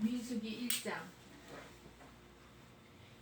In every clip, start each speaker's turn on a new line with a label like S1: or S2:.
S1: 민수기 1장.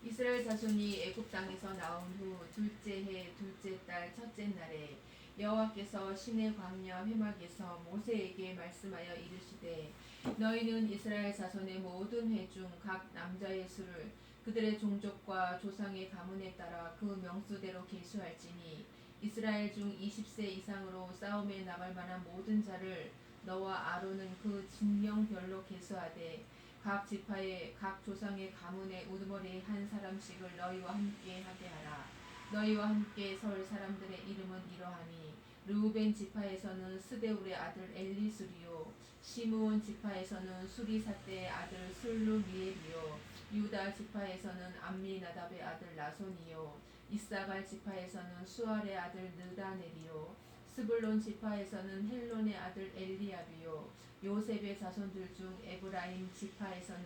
S1: 이스라엘 자손이 애굽 땅에서 나온 후 둘째 해 둘째 달 첫째 날에 여호와께서 시내 광야 회막에서 모세에게 말씀하여 이르시되 너희는 이스라엘 자손의 모든 회 중 각 남자의 수를 그들의 종족과 조상의 가문에 따라 그 명수대로 계수할지니 이스라엘 중 20세 이상으로 싸움에 나갈 만한 모든 자를 너와 아론은 그 진명별로 계수하되 각 지파의 각 조상의 가문의 우두머리에 한 사람씩을 너희와 함께 하게 하라. 너희와 함께 설 사람들의 이름은 이러하니 르우벤 지파에서는 스데울의 아들 엘리수리요 시므온 지파에서는 수리사떼의 아들 슬루미엘이요 유다 지파에서는 암미나답의 아들 나손이요 이사갈 지파에서는 수알의 아들 느다넬이요 스불론 지파에서는 헬론의 아들 엘리압이요 요셉의 자손들 중 에브라임 지파에서는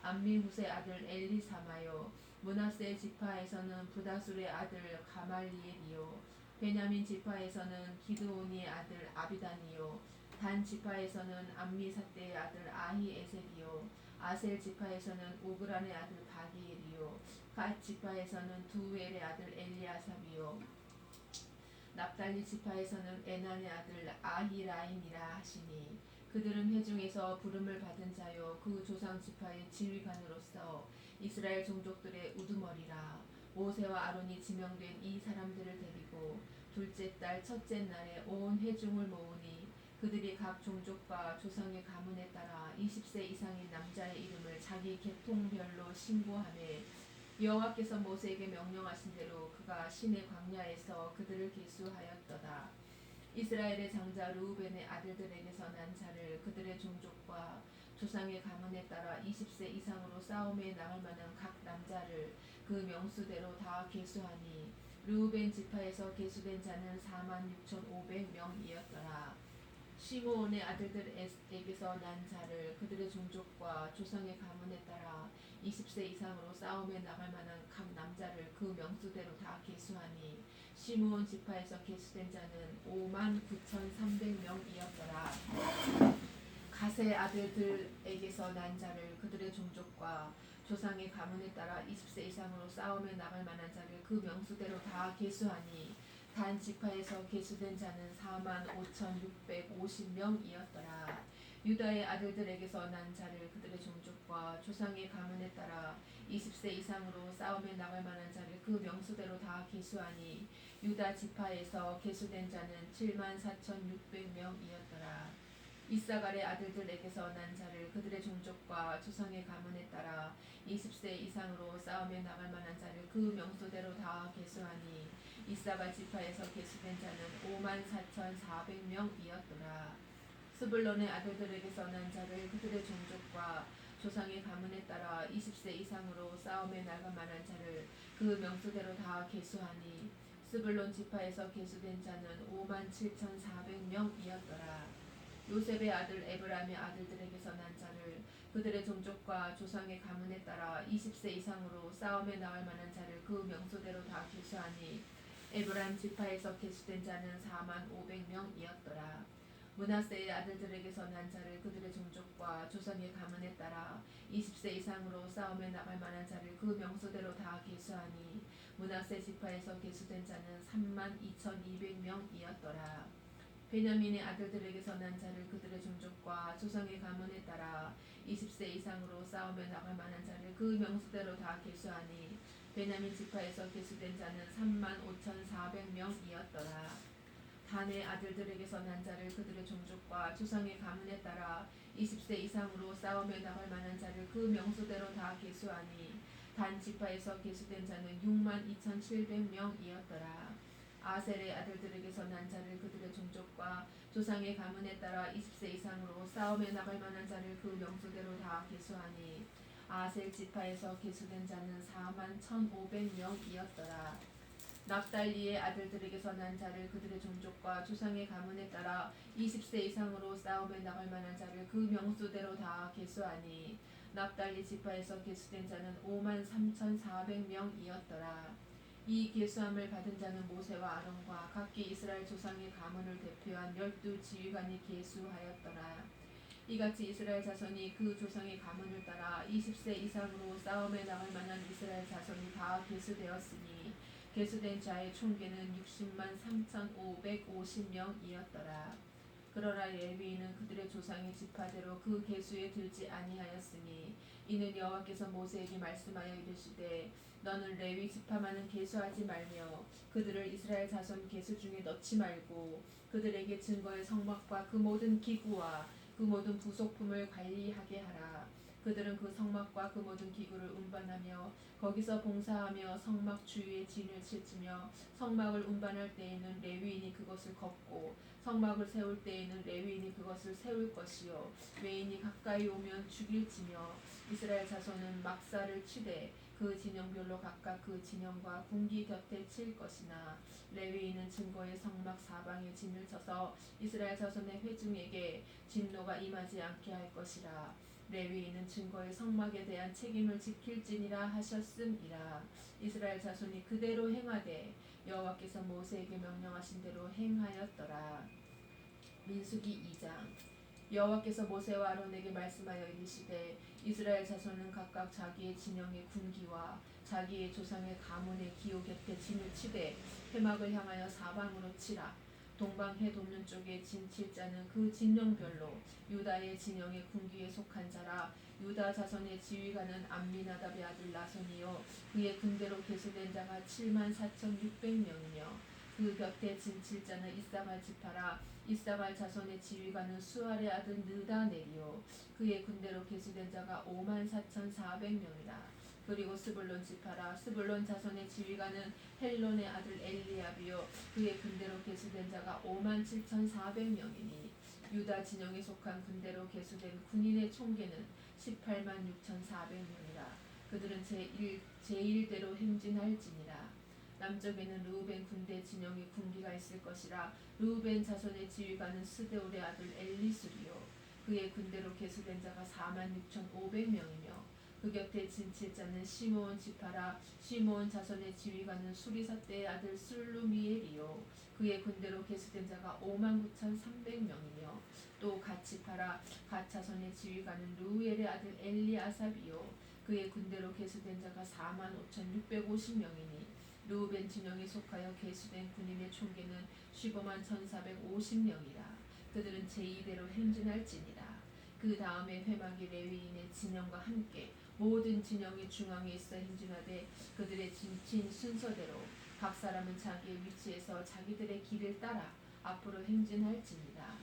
S1: 암미후스의 아들 엘리사마요 므낫세 지파에서는 부다술의 아들 가말리엘이요 베냐민 지파에서는 기드온의 아들 아비단이요 단 지파에서는 암미사떼의 아들 아히에셀이요 아셀 지파에서는 오그란의 아들 바기엘이요 갓 지파에서는 두엘의 아들 엘리아삽이요 납달리 지파에서는 에난의 아들 아히라임이라 하시니 그들은 회중에서 부름을 받은 자요 그 조상 지파의 지휘관으로서 이스라엘 종족들의 우두머리라. 모세와 아론이 지명된 이 사람들을 데리고 둘째 달 첫째 날에 온 회중을 모으니 그들이 각 종족과 조상의 가문에 따라 20세 이상인 남자의 이름을 자기 계통별로 신고하매 여호와께서 모세에게 명령하신 대로 그가 시내 광야에서 그들을 계수하였도다. 이스라엘의 장자 르우벤의 아들들에게서 난 자를 그들의 종족과 조상의 가문에 따라 20세 이상으로 싸움에 나갈 만한 각 남자를 그 명수대로 다 계수하니 르우벤 지파에서 계수된 자는 46,500명이었더라. 시므온의 아들들에게서 난 자를 그들의 종족과 조상의 가문에 따라 20세 이상으로 싸움에 나갈 만한 각 남자를 그 명수대로 다 계수하니 시므온 지파에서 계수된 자는 59,300명이었더라. 갓의 아들들에게서 난 자를 그들의 종족과 조상의 가문에 따라 20세 이상으로 싸움에 나갈 만한 자를 그 명수대로 다 계수하니 단 지파에서 계수된 자는 45,650명이었더라. 유다의 아들들에게서 난 자를 그들의 종족과 조상의 가문에 따라 20세 이상으로 싸움에 나갈 만한 자를 그 명수대로 다 계수하니 유다 지파에서 계수된 자는 74,600명이었더라. 이사갈의 아들들에게서 난 자를 그들의 종족과 조상의 가문에 따라 20세 이상으로 싸움에 나갈 만한 자를 그 명수대로 다 계수하니 이사갈 지파에서 계수된 자는 54,400명이었더라. 스불론의 아들들에게서 난 자를 그들의 종족과 조상의 가문에 따라 20세 이상으로 싸움에 나갈 만한 자를 그 명수대로 다 계수하니 스불론 지파에서 계수된 자는 57,400명이었더라. 요셉의 아들 에브라임의 아들들에게서 난 자를 그들의 종족과 조상의 가문에 따라 20세 이상으로 싸움에 나갈 만한 자를 그 명수대로 다 계수하니 에브라임 지파에서 계수된 자는 45,000명이었더라. 므낫세의 아들들에게서 난 자를 그들의 종족과 조상의 가문에 따라 20세 이상으로 싸움에 나갈 만한 자를 그 명수대로 다 계수하니 므낫세 지파에서 계수된 자는 32,200명이었더라. 베냐민의 아들들에게서 난 자를 그들의 종족과 조상의 가문에 따라 20세 이상으로 싸움에 나갈 만한 자를 그 명수대로 다 계수하니 베냐민 지파에서 계수된 자는 35,400명이었더라. 단의 아들들에게서 난 자를 그들의 종족과 조상의 가문에 따라 20세 이상으로 싸움에 나갈 만한 자를 그 명수대로 다 계수하니 단 지파에서 계수된 자는 62,700명이었더라. 아셀의 아들들에게서 난 자를 그들의 종족과 조상의 가문에 따라 20세 이상으로 싸움에 나갈 만한 자를 그 명수대로 다 계수하니 아셀 지파에서 계수된 자는 41,500명이었더라. 납달리의 아들들에게서 난 자를 그들의 종족과 조상의 가문에 따라 20세 이상으로 싸움에 나갈 만한 자를 그 명수대로 다 계수하니 납달리 지파에서 계수된 자는 53,400명이었더라. 이 계수함을 받은 자는 모세와 아론과 각기 이스라엘 조상의 가문을 대표한 12 지휘관이 계수하였더라. 이같이 이스라엘 자손이 그 조상의 가문을 따라 20세 이상으로 싸움에 나갈 만한 이스라엘 자손이 다 계수되었으니 계수된 자의 총계는 60만 3,550명이었더라. 그러나 레위인은 그들의 조상의 지파대로 그 계수에 들지 아니하였으니 이는 여호와께서 모세에게 말씀하여 이르시되 너는 레위 지파만은 계수하지 말며 그들을 이스라엘 자손 계수 중에 넣지 말고 그들에게 증거의 성막과 그 모든 기구와 그 모든 부속품을 관리하게 하라. 그들은 그 성막과 그 모든 기구를 운반하며 거기서 봉사하며 성막 주위에 진을 칠지며 성막을 운반할 때에는 레위인이 그것을 걷고 성막을 세울 때에는 레위인이 그것을 세울 것이요 외인이 가까이 오면 죽일지며 이스라엘 자손은 막사를 치되 그 진영별로 각각 그 진영과 궁기 곁에 칠 것이나 레위인은 증거의 성막 사방에 진을 쳐서 이스라엘 자손의 회중에게 진노가 임하지 않게 할 것이라. 레위인은 증거의 성막에 대한 책임을 지킬지니라 하셨음이라. 이스라엘 자손이 그대로 행하되 여호와께서 모세에게 명령하신 대로 행하였더라. 민수기 2장. 여호와께서 모세와 아론에게 말씀하여 이르시되 이스라엘 자손은 각각 자기의 진영의 군기와 자기의 조상의 가문의 기호 곁에 진을 치되 회막을 향하여 사방으로 치라. 동방해 동면 쪽에 진 칠 자는 그 진영별로 유다의 진영의 군기에 속한 자라. 유다 자손의 지휘관은 암미나답의 아들 나손이요 그의 군대로 계수된 자가 7만 4,600명이며 그 곁에 진 칠 자는 이사갈 지파라. 이사갈 자손의 지휘관은 수알의 아들 느다넬이요 그의 군대로 계수된 자가 5만 4,400명이라. 그리고 스불론 지파라. 스불론 자손의 지휘관은 헬론의 아들 엘리압이요 그의 군대로 계수된 자가 5만 7,400명이니 유다 진영에 속한 군대로 계수된 군인의 총계는 18만 6,400명이라. 그들은 제1대로 행진할지니라. 남쪽에는 르우벤 군대 진영의 군기가 있을 것이라. 르우벤 자손의 지휘관은 스데울의 아들 엘리술이요 그의 군대로 계수된 자가 4만 6,500명이며 그 곁에 진칠 자는 시므온 지파라. 시므온 자손의 지휘관은 수리사대의 아들 술루미엘이요 그의 군대로 계수된 자가 5만 9,300명이며 또 갓 지파라. 갓 자손의 지휘관은 루엘의 아들 엘리아삽이요 그의 군대로 계수된 자가 4만 5,650명이니 르우벤 진영에 속하여 계수된 군인의 총계는 15만 1,450명이라. 그들은 제2대로 행진할지니라. 그 다음에 회막이 레위인의 진영과 함께 모든 진영의 중앙에 있어 행진하되 그들의 진친 순서대로 각 사람은 자기의 위치에서 자기들의 길을 따라 앞으로 행진할지니라.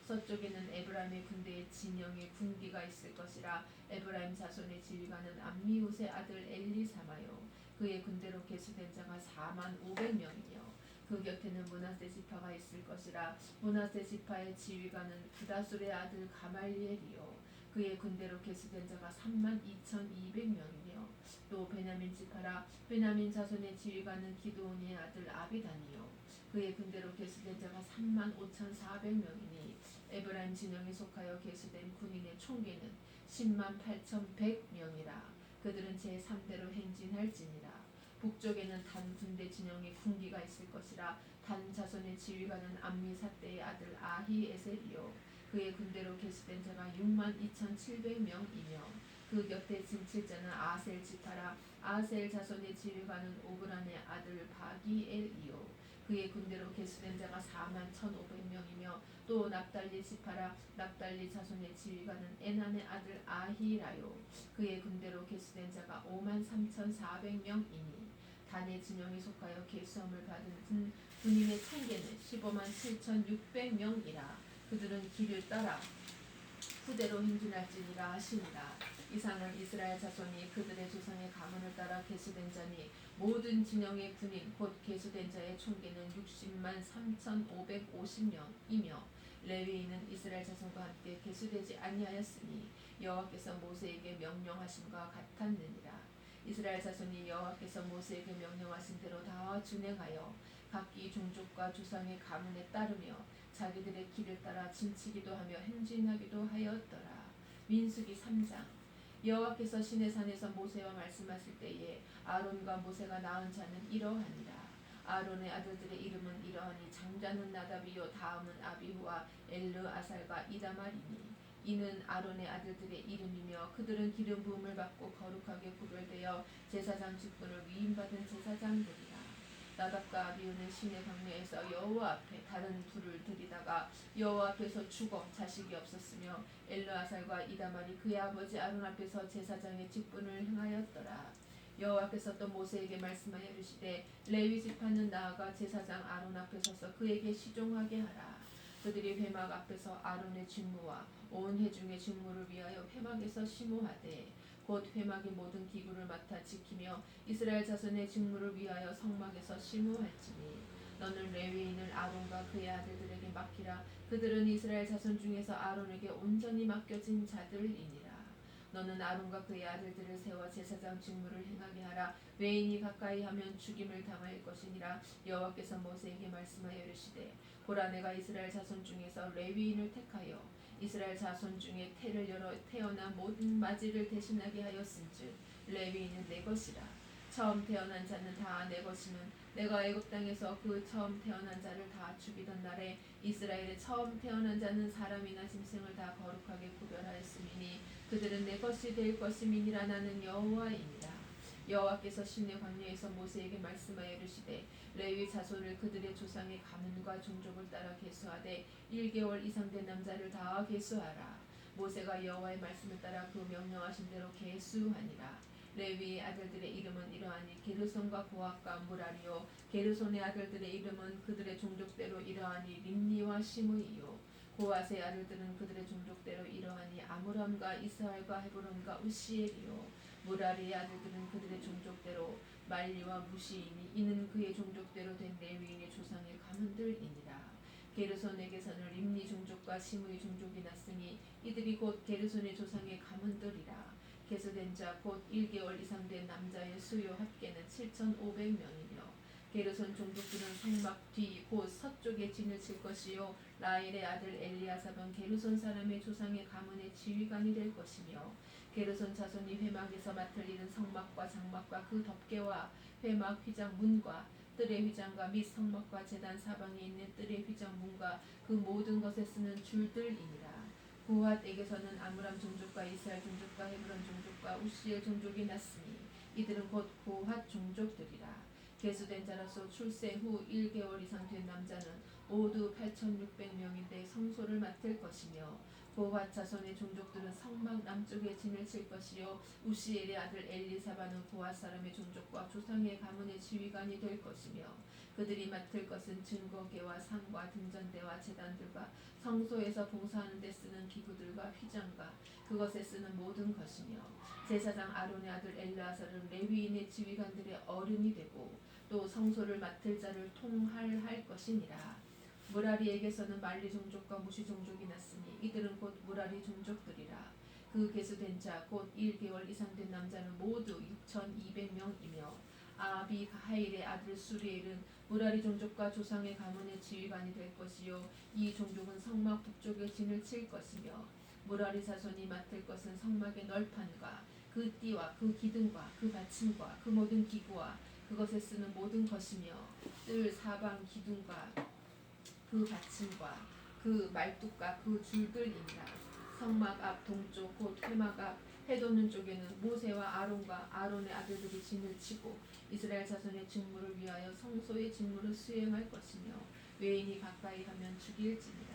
S1: 서쪽에는 에브라임의 군대의 진영의 군기가 있을 것이라. 에브라임 자손의 지휘관은 암미웃의 아들 엘리사마요 그의 군대로 계수된 자가 4만 500명이며 그 곁에는 므낫세 지파가 있을 것이라. 므낫세 지파의 지휘관은 부다술의 아들 가말리엘이요 그의 군대로 계수된 자가 3만 2,200명이며 또 베냐민 지파라. 베냐민 자손의 지휘관은 기드온의 아들 아비단이요 그의 군대로 계수된 자가 3만 5,400명이니 에브라임 진영에 속하여 계수된 군인의 총계는 10만 8,100명이라. 그들은 제3대로 행진할지니라. 북쪽에는 단 군대 진영의 군기가 있을 것이라. 단 자손의 지휘관은 암미사대의 아들 아히에셀이요 그의 군대로 계수된 자가 6만 2,700명이며 그 곁에 진칠 자는 아셀 지파라. 아셀 자손의 지휘관은 오브란의 아들 바기엘이요 그의 군대로 계수된 자가 4만 1,500명이며 또 납달리 지파라. 납달리 자손의 지휘관은 에난의 아들 아히라요 그의 군대로 계수된 자가 5만 3,400명이니 단의 진영에 속하여 계수함을 받은 군인의 총계는 15만 7,600명이라. 그들은 길을 따라 후대로 행진할지니라 하시니라. 이상은 이스라엘 자손이 그들의 조상의 가문을 따라 계수된 자니 모든 진영의 군인 곧 계수된 자의 총계는 60만 3,550명이며 레위인은 이스라엘 자손과 함께 계수되지 아니하였으니 여호와께서 모세에게 명령하심과 같았느니라. 이스라엘 자손이 여호와께서 모세에게 명령하신 대로 다 준행하여 각기 종족과 조상의 가문에 따르며 자기들의 길을 따라 진치기도 하며 행진하기도 하였더라. 민수기 3장. 여호와께서 시내산에서 모세와 말씀하실 때에 아론과 모세가 낳은 자는 이러하니라. 아론의 아들들의 이름은 이러하니 장자는 나답이요 다음은 아비후와 엘르아살과 이다말이니 이는 아론의 아들들의 이름이며 그들은 기름 부음을 받고 거룩하게 구별되어 제사장 직분을 위임받은 제사장들이라. 나답과 아비후는 시내 광야에서 여호와 앞에 다른 불을 들이다가 여호와 앞에서 죽어 자식이 없었으며 엘르아살과 이다말이 그의 아버지 아론 앞에서 제사장의 직분을 행하였더라. 여호와께서 또 모세에게 말씀하여 이르시되 레위 지파는 나아가 제사장 아론 앞에 서서 그에게 시종하게 하라. 그들이 회막 앞에서 아론의 직무와 온 회중의 직무를 위하여 회막에서 심호하되 곧 회막의 모든 기구를 맡아 지키며 이스라엘 자손의 직무를 위하여 성막에서 심호할지니 너는 레위인을 아론과 그의 아들들에게 맡기라. 그들은 이스라엘 자손 중에서 아론에게 온전히 맡겨진 자들이니라. 너는 아론과 그의 아들들을 세워 제사장 직무를 행하게 하라. 외인이 가까이 하면 죽임을 당할 것이니라. 여호와께서 모세에게 말씀하여 이르시되 보라 내가 이스라엘 자손 중에서 레위인을 택하여 이스라엘 자손 중에 태를 열어 태어난 모든 맞이를 대신하게 하였은즉 레위인은 내 것이라. 처음 태어난 자는 다 내 것이면 내가 애굽 땅에서 그 처음 태어난 자를 다 죽이던 날에 이스라엘의 처음 태어난 자는 사람이나 짐승을 다 거룩하게 구별하였음이니 그들은 내 것이 될 것임이니라. 나는 여호와이니라. 여호와께서 시내 광야에서 모세에게 말씀하여 이르시되 레위 자손을 그들의 조상의 가문과 종족을 따라 계수하되 1개월 이상 된 남자를 다 계수하라. 모세가 여호와의 말씀을 따라 그 명령하신 대로 계수하니라. 레위의 아들들의 이름은 이러하니 게르손과 고핫과 무라리요. 게르손의 아들들의 이름은 그들의 종족대로 이러하니 림니와 시므이요. 고핫의 아들들은 그들의 종족대로 이러하니 아므람과 이스할과 헤브론과 우시엘이요. 무라리의 아들들은 그들의 종족대로 말리와 무시이니 이는 그의 종족대로 된 레위인의 조상의 가문들이니라. 게르손에게서는 림니 종족과 시므이 종족이 났으니 이들이 곧 게르손의 조상의 가문들이라. 계수된 자 곧 1개월 이상 된 남자의 수요 합계는 7,500명이며 게르손 종족들은 성막 뒤 곧 서쪽에 진을 칠 것이요 라헬의 아들 엘리아삽은 게르손 사람의 조상의 가문의 지휘관이 될 것이며 게르손 자손이 회막에서 맡을 일은 성막과 장막과 그 덮개와 회막 휘장 문과 뜰의 휘장과 및 성막과 제단 사방에 있는 뜰의 휘장 문과 그 모든 것에 쓰는 줄들이니라. 고핫에게서는 아므람 종족과 이스라엘 종족과 헤브론 종족과 우시엘 종족이 났으니 이들은 곧 고핫 종족들이라. 계수된 자로서 출생 후 1개월 이상 된 남자는 모두 8,600명인데 성소를 맡을 것이며 고핫 자손의 종족들은 성막 남쪽에 진을 칠 것이요 우시엘의 아들 엘리사바는 고핫 사람의 종족과 조상의 가문의 지휘관이 될 것이며 그들이 맡을 것은 증거계와 상과 등전대와 제단들과 성소에서 봉사하는 데 쓰는 기구들과 휘장과 그것에 쓰는 모든 것이며 제사장 아론의 아들 엘르아살은 레위인의 지휘관들의 어른이 되고 또 성소를 맡을 자를 통할할 것이니라. 무라리에게서는 말리 종족과 무시 종족이 났으니 이들은 곧 무라리 종족들이라. 그 계수된 자 곧 1개월 이상 된 남자는 모두 6,200명이며 아비하일의 아들 수리엘은 무라리 종족과 조상의 가문의 지휘관이 될 것이요 이 종족은 성막 북쪽에 진을 칠 것이며 무라리 자손이 맡을 것은 성막의 널판과 그 띠와 그 기둥과 그 받침과 그 모든 기구와 그것에 쓰는 모든 것이며 뜰 사방 기둥과 그 받침과 그 말뚝과 그 줄들이니라. 성막 앞 동쪽 곧 회막 앞 해돋는 쪽에는 모세와 아론과 아론의 아들들이 진을 치고 이스라엘 자손의 직무를 위하여 성소의 직무를 수행할 것이며 외인이 가까이 하면 죽일지니라.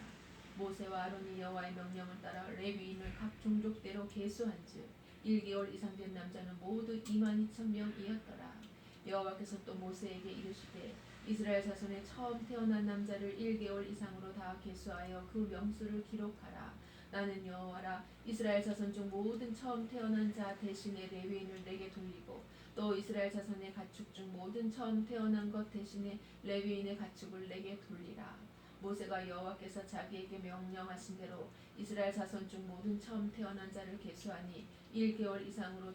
S1: 모세와 아론이 여호와의 명령을 따라 레위인을 각 종족대로 계수한즉 1개월 이상 된 남자는 모두 22,000명이었더라. 여호와께서 또 모세에게 이르시되 이스라엘 자손의 처음 태어난 남자를 1개월 이상으로 다 계수하여 그 명수를 기록하라. 나는 여호와라. 이스라엘 자손 중 모든 처음 태어난 자 대신에 레위인을 내게 돌리고 또 이스라엘 자손의 가축 중 모든 처음 태어난 것 대신에 레위인의 가축을 내게 돌리라. 모세가 여호와께서 자기에게 명령하신 대로 이스라엘 자손 중 모든 처음 태어난 자를 계수하니 1개월 이상으로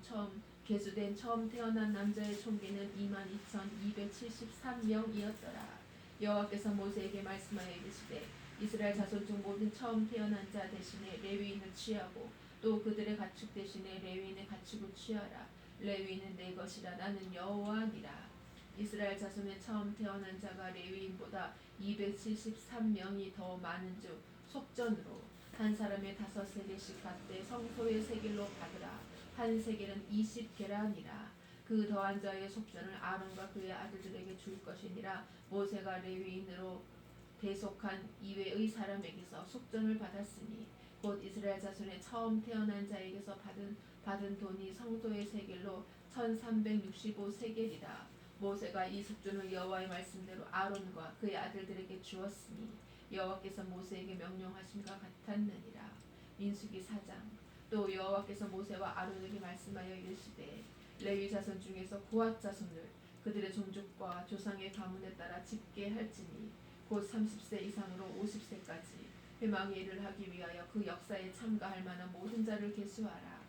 S1: 계수된 처음 태어난 남자의 총기는 22,273명이었더라. 여호와께서 모세에게 말씀하여 이르시되 이스라엘 자손 중 모든 처음 태어난 자 대신에 레위인을 취하고 또 그들의 가축 대신에 레위인의 가축을 취하라. 레위인은 내 것이라. 나는 여호와니라. 이스라엘 자손의 처음 태어난 자가 레위인보다 273명이 더 많은즉 속전으로 한 사람의 5세겔씩 받되 성소의 세겔로 받으라. 한 세겔은 20게라니라. 그 더한 자의 속전을 아론과 그의 아들들에게 줄 것이니라. 모세가 레위인으로 대속한 이외의 사람에게서 속전을 받았으니 곧 이스라엘 자손의 처음 태어난 자에게서 받은 돈이 성소의 세겔로 1365세겔이라. 모세가 이 속전을 여호와의 말씀대로 아론과 그의 아들들에게 주었으니 여호와께서 모세에게 명령하심과 같았느니라. 민수기 4장. 또 여호와께서 모세와 아론에게 말씀하여 이르시되 레위 자손 중에서 고핫 자손을 그들의 종족과 조상의 가문에 따라 집계할지니 곧 30세 이상으로 50세까지 회막의 일을 하기 위하여 그 역사에 참가할 만한 모든 자를 계수하라.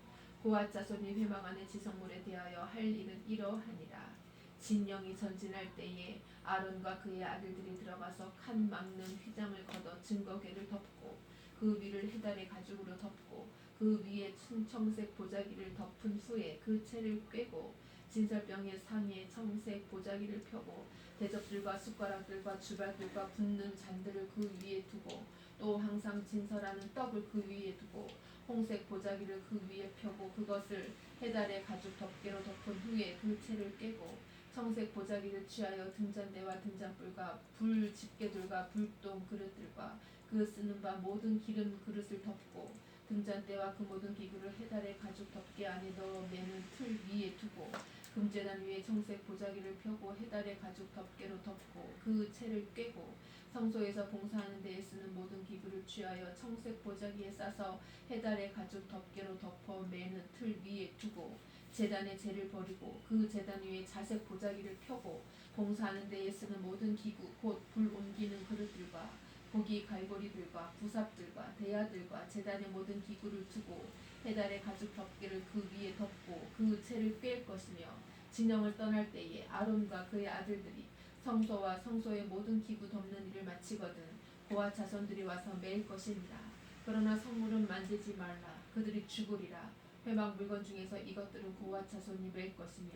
S1: 고핫 자손이 회막 안의 지성물에 대하여 할 일은 이러하니라. 진영이 전진할 때에 아론과 그의 아들들이 들어가서 칸 막는 휘장을 걷어 증거궤를 덮고 그 위를 해달의 가죽으로 덮고 그 위에 청색 보자기를 덮은 후에 그 채를 꿰고 진설병의 상에 청색 보자기를 펴고 대접들과 숟가락들과 주발들과 붓는 잔들을 그 위에 두고 또 항상 진설하는 떡을 그 위에 두고 홍색 보자기를 그 위에 펴고 그것을 해달의 가죽 덮개로 덮은 후에 그 채를 꿰고 청색 보자기를 취하여 등잔대와 등잔불과 불 집게들과 불똥 그릇들과 그 쓰는 바 모든 기름 그릇을 덮고 등잔대와 그 모든 기구를 해달의 가죽 덮개 안에 넣어 매는 틀 위에 두고 금제단 위에 청색 보자기를 펴고 해달의 가죽 덮개로 덮고 그 채를 꿰고 성소에서 봉사하는 데에 쓰는 모든 기구를 취하여 청색 보자기에 싸서 해달의 가죽 덮개로 덮어 매는 틀 위에 두고 제단의 재를 버리고 그 제단 위에 자색 보자기를 펴고 봉사하는 데에 쓰는 모든 기구 곧 불 옮기는 그릇들과 고기 갈고리들과 부삽들과 대야들과 제단의 모든 기구를 두고 해달의 가죽 덮개를 그 위에 덮고 그 채를 꿰을 것이며 진영을 떠날 때에 아론과 그의 아들들이 성소와 성소의 모든 기구 덮는 일을 마치거든 고핫 자손들이 와서 매일 것이니라. 그러나 성물은 만지지 말라. 그들이 죽으리라. 회막 물건 중에서 이것들은 고핫 자손이 맬 것이며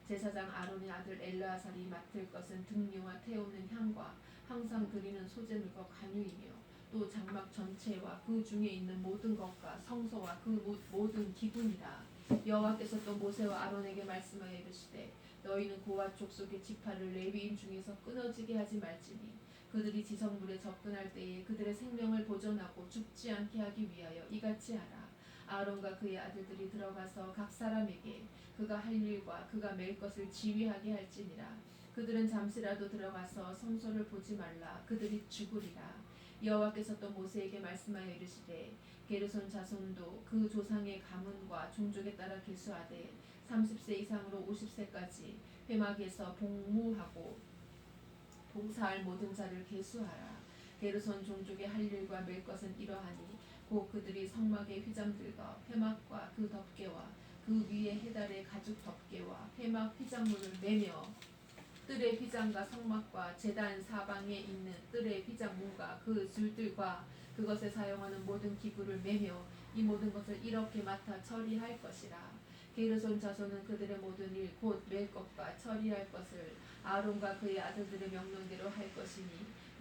S1: 제사장 아론의 아들 엘르아살이 맡을 것은 등류와 태우는 향과 항상 드리는 소제물과 관유이며 또 장막 전체와 그 중에 있는 모든 것과 성소와 그 모든 기분이라. 여호와께서 또 모세와 아론에게 말씀하여 이르시되 너희는 고핫 족속의 지파를 레위인 중에서 끊어지게 하지 말지니 그들이 지성물에 접근할 때에 그들의 생명을 보존하고 죽지 않게 하기 위하여 이같이 하라. 아론과 그의 아들들이 들어가서 각 사람에게 그가 할 일과 그가 맬 것을 지휘하게 할지니라. 그들은 잠시라도 들어가서 성소를 보지 말라. 그들이 죽으리라. 여호와께서 또 모세에게 말씀하여 이르시되 게르손 자손도 그 조상의 가문과 종족에 따라 계수하되 30세 이상으로 50세까지 회막에서 복무하고 봉사할 모든 자를 계수하라. 게르손 종족의 할 일과 맬 것은 이러하니 곧 그들이 성막의 휘장들과 회막과 그 덮개와 그 위에 해달의 가죽 덮개와 회막 휘장물을 매며 뜰의 휘장과 성막과 제단 사방에 있는 뜰의 휘장문과 그 줄들과 그것에 사용하는 모든 기구를 매며 이 모든 것을 이렇게 맡아 처리할 것이라. 게르손 자손은 그들의 모든 일 곧 맬 것과 처리할 것을 아론과 그의 아들들의 명령대로 할 것이니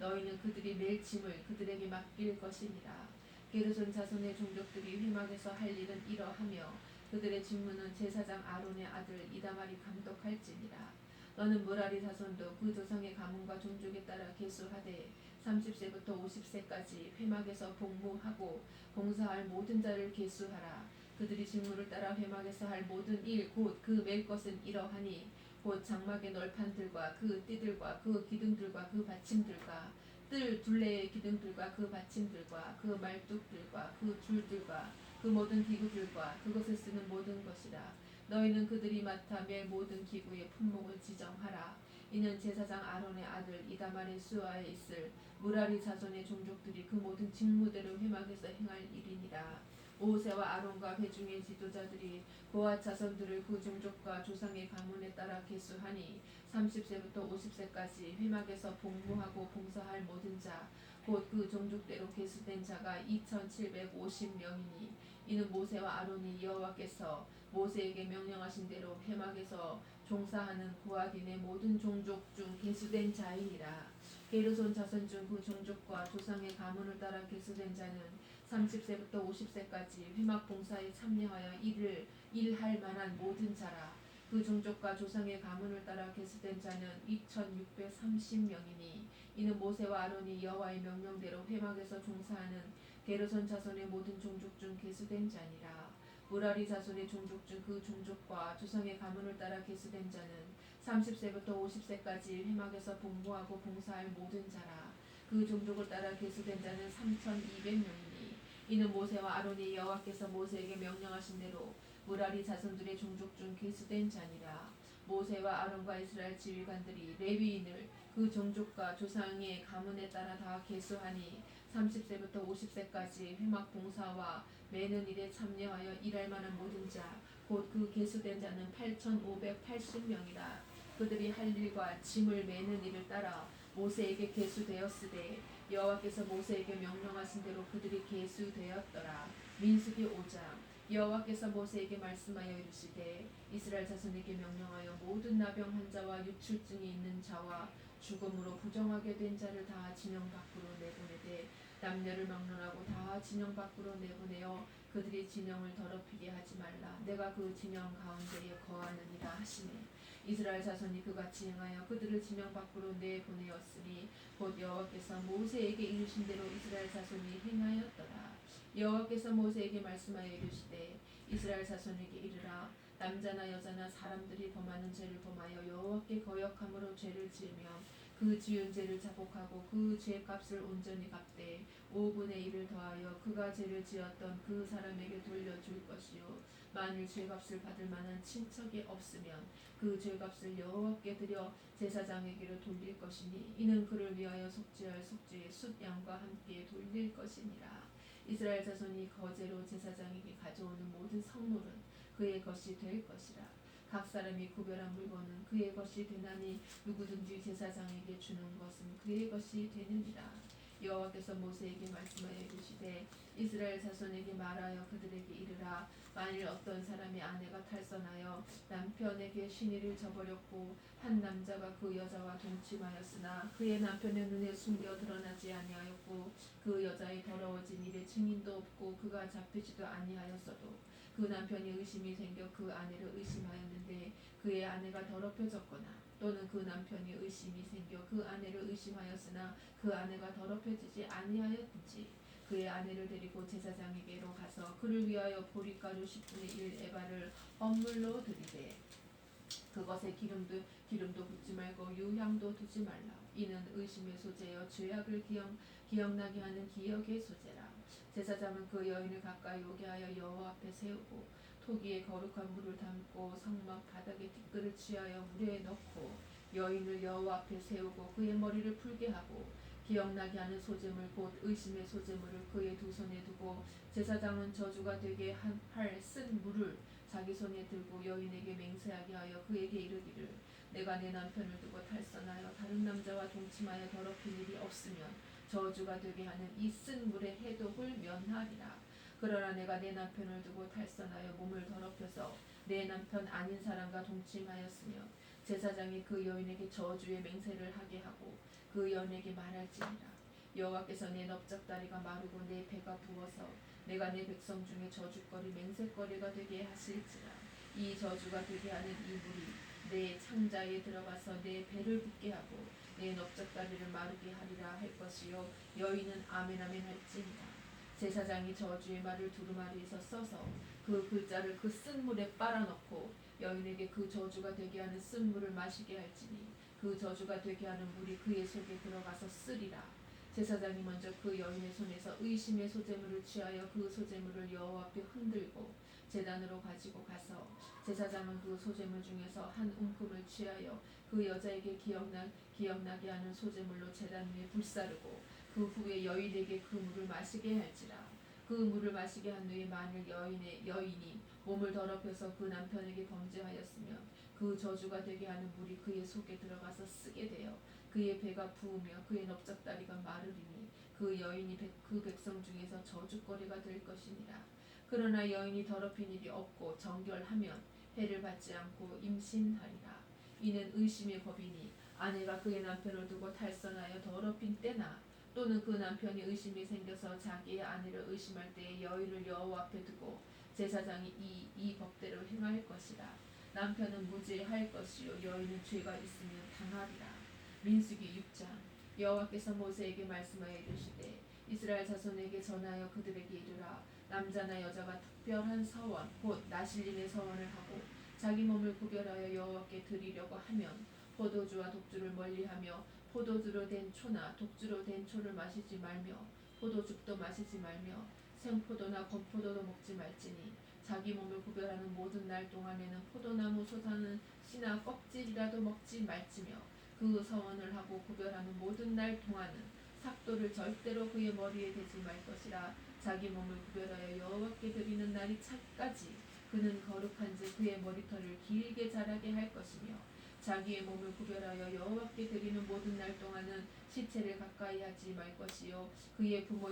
S1: 너희는 그들이 맬 짐을 그들에게 맡길 것이니라. 게르손 자손의 종족들이 회막에서 할 일은 이러하며 그들의 직무는 제사장 아론의 아들 이다말이 감독할지니라. 너는 무라리 자손도 그 조상의 가문과 종족에 따라 계수하되 30세부터 50세까지 회막에서 복무하고 봉사할 모든 자를 계수하라. 그들이 직무를 따라 회막에서 할 모든 일 곧 그 맬 것은 이러하니 곧 장막의 널판들과 그 띠들과 그 기둥들과 그 받침들과 뜰 둘레의 기둥들과 그 받침들과 그 말뚝들과 그 줄들과 그 모든 기구들과 그것을 쓰는 모든 것이라. 너희는 그들이 맡아 맬 모든 기구의 품목을 지정하라. 이는 제사장 아론의 아들 이다말의 수하에 있을 무라리 자손의 종족들이 그 모든 직무대로 회막에서 행할 일이니라. 모세와 아론과 회중의 지도자들이 고핫 자손들을 그 종족과 조상의 가문에 따라 계수하니 30세부터 50세까지 회막에서 복무하고 봉사할 모든 자 곧 그 종족대로 계수된 자가 2750명이니 이는 모세와 아론이 여호와께서 모세에게 명령하신 대로 회막에서 종사하는 고핫인의 모든 종족 중 계수된 자이니라. 게르손 자손 중 그 종족과 조상의 가문을 따라 계수된 자는 30세부터 50세까지 회막 봉사에 참여하여 일할 만한 모든 자라. 그 종족과 조상의 가문을 따라 계수된 자는 2630명이니 이는 모세와 아론이 여호와의 명령대로 회막에서 종사하는 게르손 자손의 모든 종족 중 계수된 자니라. 무라리 자손의 종족 중 그 종족과 조상의 가문을 따라 계수된 자는 30세부터 50세까지 회막에서 봉사하고 봉사할 모든 자라. 그 종족을 따라 계수된 자는 3200명이니 이는 모세와 아론이 여호와께서 모세에게 명령하신 대로 무라리 자손들의 종족 중 계수된 자니라. 모세와 아론과 이스라엘 지휘관들이 레위인을 그 종족과 조상의 가문에 따라 다 계수하니 30세부터 50세까지 회막 봉사와 매는 일에 참여하여 일할 만한 모든 자 곧 그 계수된 자는 8580명이라. 그들이 할 일과 짐을 매는 일을 따라 모세에게 계수되었으되 여호와께서 모세에게 명령하신 대로 그들이 계수되었더라. 민수기 5장. 여호와께서 모세에게 말씀하여 이르시되 이스라엘 자손에게 명령하여 모든 나병 환자와 유출증이 있는 자와 죽음으로 부정하게 된 자를 다 진영 밖으로 내보내되 남녀를 막론하고 다 진영 밖으로 내보내어 그들이 진영을 더럽히게 하지 말라. 내가 그 진영 가운데에 거하느니라 하시네. 이스라엘 자손이 그같이 행하여 그들을 진영 밖으로 내보내었으니 곧 여호와께서 모세에게 이르신 대로 이스라엘 자손이 행하였더라. 여호와께서 모세에게 말씀하여 이르시되 이스라엘 자손에게 이르라. 남자나 여자나 사람들이 범하는 죄를 범하여 여호와께 거역함으로 죄를 지으며 그 지은 죄를 자복하고 그 죄값을 온전히 갚되 5분의 1을 더하여 그가 죄를 지었던 그 사람에게 돌려줄 것이요 만일 죄값을 받을 만한 친척이 없으면 그 죄값을 여호와께 드려 제사장에게로 돌릴 것이니 이는 그를 위하여 속죄할 속죄의 숫 양과 함께 돌릴 것이니라. 이스라엘 자손이 거제로 제사장에게 가져오는 모든 성물은 그의 것이 될 것이라. 각 사람이 구별한 물건은 그의 것이 되나니 누구든지 제사장에게 주는 것은 그의 것이 되느니라. 여호와께서 모세에게 말씀하여 이르시되 이스라엘 자손에게 말하여 그들에게 이르라. 만일 어떤 사람의 아내가 탈선하여 남편에게 신의를 저버렸고 한 남자가 그 여자와 동침하였으나 그의 남편의 눈에 숨겨 드러나지 아니하였고 그 여자의 더러워진 일에 증인도 없고 그가 잡히지도 아니하였어도 그 남편이 의심이 생겨 그 아내를 의심하였는데 그의 아내가 더럽혀졌거나 또는 그 남편이 의심이 생겨 그 아내를 의심하였으나 그 아내가 더럽혀지지 아니하였든지 그의 아내를 데리고 제사장에게로 가서 그를 위하여 보리가루 10분의 1 에바를 헌물로 드리되 그것에 기름도 붓지 말고 유향도 두지 말라. 이는 의심의 소재여 죄악을 기억나게 하는 기억의 소재라. 제사장은 그 여인을 가까이 오게 하여 여호와 앞에 세우고 토기에 거룩한 물을 담고 성막 바닥에 티끌을 취하여 물에 넣고 여인을 여호와 앞에 세우고 그의 머리를 풀게 하고 기억나게 하는 소재물 곧 의심의 소재물을 그의 두 손에 두고 제사장은 저주가 되게 할 쓴 물을 자기 손에 들고 여인에게 맹세하게 하여 그에게 이르기를 내가 내 남편을 두고 탈선하여 다른 남자와 동침하여 더럽힌 일이 없으면 저주가 되게 하는 이 쓴 물의 해독을 면하리라. 그러나 내가 내 남편을 두고 탈선하여 몸을 더럽혀서 내 남편 아닌 사람과 동침하였으며 제사장이 그 여인에게 저주의 맹세를 하게 하고 그 여인에게 말할지니라. 여호와께서 내 넓적다리가 마르고 내 배가 부어서 내가 내 백성 중에 저주거리 맹세거리가 되게 하실지라. 이 저주가 되게 하는 이 물이 내 창자에 들어가서 내 배를 붓게 하고 내 넓적다리를 마르게 하리라 할 것이요 여인은 아멘 아멘 할지니라. 제사장이 저주의 말을 두루마리에서 써서 그 글자를 그 쓴 물에 빨아넣고 여인에게 그 저주가 되게 하는 쓴 물을 마시게 할지니 그 저주가 되게 하는 물이 그의 속에 들어가서 쓰리라. 제사장이 먼저 그 여인의 손에서 의심의 소재물을 취하여 그 소재물을 여호와 앞에 흔들고 제단으로 가지고 가서 제사장은 그 소재물 중에서 한 움큼을 취하여 그 여자에게 기억나게 하는 소재물로 제단 위에 불사르고 그 후에 여인에게 그 물을 마시게 할지라. 그 물을 마시게 한 후에 만일 여인이 몸을 더럽혀서 그 남편에게 범죄하였으면 그 저주가 되게 하는 물이 그의 속에 들어가서 쓰게 되어 그의 배가 부으며 그의 넓적다리가 마르리니 그 여인이 그 백성 중에서 저주거리가 될 것이니라. 그러나 여인이 더럽힌 일이 없고 정결하면 해를 받지 않고 임신하리라. 이는 의심의 법이니 아내가 그의 남편을 두고 탈선하여 더럽힌 때나 또는 그 남편이 의심이 생겨서 자기의 아내를 의심할 때에 여인을 여호와 앞에 두고 제사장이 이 법대로 행할 것이라. 남편은 무죄할 것이요 여인은 죄가 있으면 당하리라. 민수기 6장. 여호와께서 모세에게 말씀하여 이르시되 이스라엘 자손에게 전하여 그들에게 이르라. 남자나 여자가 특별한 서원 곧 나실림의 서원을 하고 자기 몸을 구별하여 여호와께 드리려고 하면 포도주와 독주를 멀리하며 포도주로 된 초나 독주로 된 초를 마시지 말며 포도죽도 마시지 말며 생포도나 건포도도 먹지 말지니 자기 몸을 구별하는 모든 날 동안에는 포도나무 솟아는 씨나 껍질이라도 먹지 말지며 그 서원을 하고 구별하는 모든 날 동안은 삭도를 절대로 그의 머리에 대지 말 것이라. 자기 몸을 구별하여 여호와께 드리는 날이 차까지 그는 거룩한즉 그의 머리털을 길게 자라게 할 것이며 자기의 몸을 구별하여 여호와께 드리는 모든 날 동안은 시체를 가까이 하지 말 것이요 그의 부모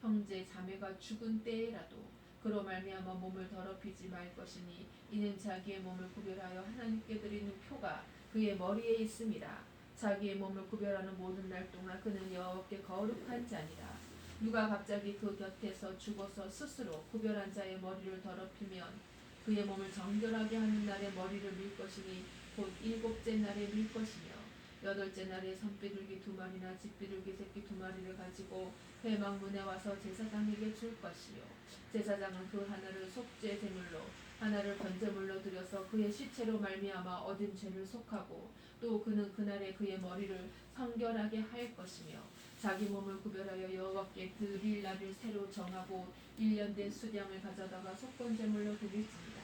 S1: 형제 자매가 죽은 때에라도 그로 말미암아 몸을 더럽히지 말 것이니 이는 자기의 몸을 구별하여 하나님께 드리는 표가 그의 머리에 있음이라. 자기의 몸을 구별하는 모든 날 동안 그는 여호와께 거룩한 자니라. 누가 갑자기 그 곁에서 죽어서 스스로 구별한 자의 머리를 더럽히면 그의 몸을 정결하게 하는 날에 머리를 밀 것이니 곧 7째 날에 밀 것이며 8째 날에 섬비둘기 2마리나 집비둘기 새끼 2마리를 가지고 회막문에 와서 제사장에게 줄 것이요 제사장은 그 하나를 속죄 제물로 하나를 번제물로 드려서 그의 시체로 말미암아 얻은 죄를 속하고 또 그는 그날에 그의 머리를 성결하게 할 것이며 자기 몸을 구별하여 여호와께 드릴 날을 새로 정하고 1년 된 수량을 가져다가 속건 제물로 드릴지니라.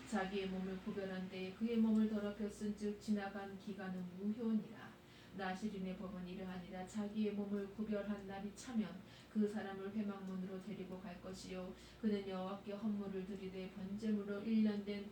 S1: 자기의 몸을 구별한 때에 그의 몸을 더럽혔은즉 지나간 기간은 무효니라. 나실인의 법은 이러하니라. 자기의 몸을 구별한 날이 차면 그 사람을 회막문으로 데리고 갈 것이요 그는 여호와께 헌물을 드리되 번제물로 1년 된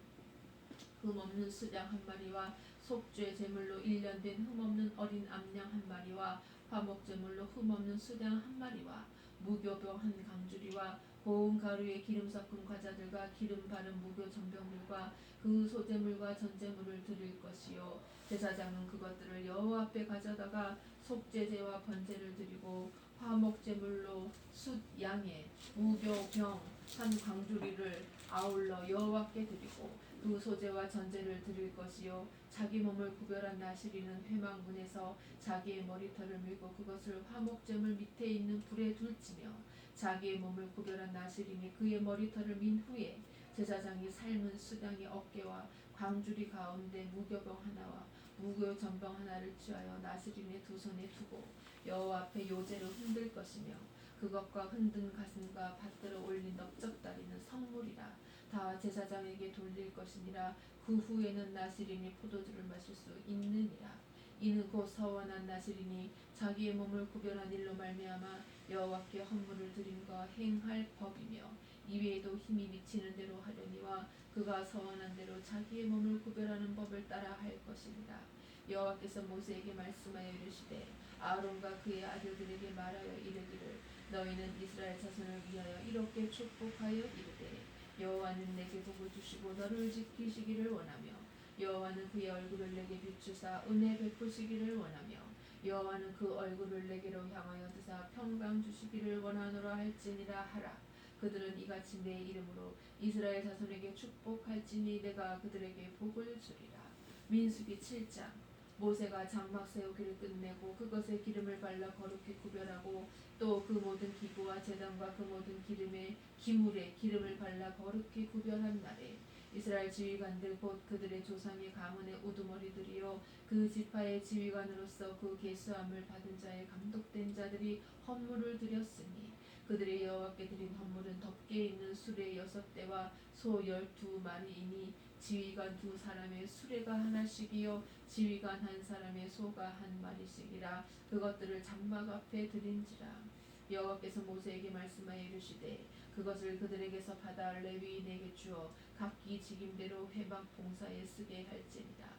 S1: 흠없는 수장 1마리와 속죄 제물로 1년 된 흠없는 어린 암양 1마리와 화목제물로 흠없는 수장 1마리와 무교병 1강주리와 고운 가루에 기름 섞은 과자들과 기름 바른 무교 전병들과 그 소제물과 전제물을 드릴 것이요 제사장은 그것들을 여호와 앞에 가져다가 속죄제와 번제를 드리고 화목제물로 숫 양의 무교병 1강주리를 아울러 여호와께 드리고 그 소제와 전제를 드릴 것이요 자기 몸을 구별한 나실이는 회막문에서 자기의 머리털을 밀고 그것을 화목제물 밑에 있는 불에 둘지며 자기의 몸을 구별한 나실이니 그의 머리털을 민 후에 제사장이 삶은 수장의 어깨와 광주리 가운데 무교병 하나와 무교 전병 하나를 취하여 나실인의 두 손에 두고 여호와 앞에 요제로 흔들 것이며 그것과 흔든 가슴과 받들어 올린 넓적다리는 성물이라. 다 제사장에게 돌릴 것이니라. 그 후에는 나실인이 포도주를 마실 수 있느니라. 이는 곧 서원한 나실인이 자기의 몸을 구별한 일로 말미암아 여호와께 헌물을 드림과 행할 법이며 이외에도 힘이 미치는 대로 하려니와 그가 서원한 대로 자기의 몸을 구별하는 법을 따라 할 것이니라. 여호와께서 모세에게 말씀하여 이르시되 아론과 그의 아들들에게 말하여 이르기를 너희는 이스라엘 자손을 위하여 이렇게 축복하여 이르되 여호와는 내게 복을 주시고 너를 지키시기를 원하며 여호와는 그의 얼굴을 내게 비추사 은혜 베푸시기를 원하며 여호와는 그 얼굴을 내게로 향하여 드사 평강 주시기를 원하노라 할지니라 하라. 그들은 이같이 내 이름으로 이스라엘 자손에게 축복할지니 내가 그들에게 복을 주리라. 민수기 7장. 모세가 장막 세우기를 끝내고 그것에 기름을 발라 거룩히 구별하고 또 그 모든 기구와 제단과 그 모든 기름에 기물에 기름을 발라 거룩히 구별한 날에 이스라엘 지휘관들 곧 그들의 조상의 가문의 우두머리들이요 그 지파의 지휘관으로서 그 계수함을 받은 자의 감독된 자들이 헌물을 드렸으니 그들의 여호와께 드린 헌물은 덮개 있는 수레 6대와 소 12마리이니 지휘관 2사람의 수레가 하나씩이요 지휘관 1사람의 소가 1마리씩이라. 그것들을 장막 앞에 드린지라. 여호와께서 모세에게 말씀하여 이르시되 그것을 그들에게서 받아 레위인에게 주어 각기 직임대로 회막 봉사에 쓰게 할지니라.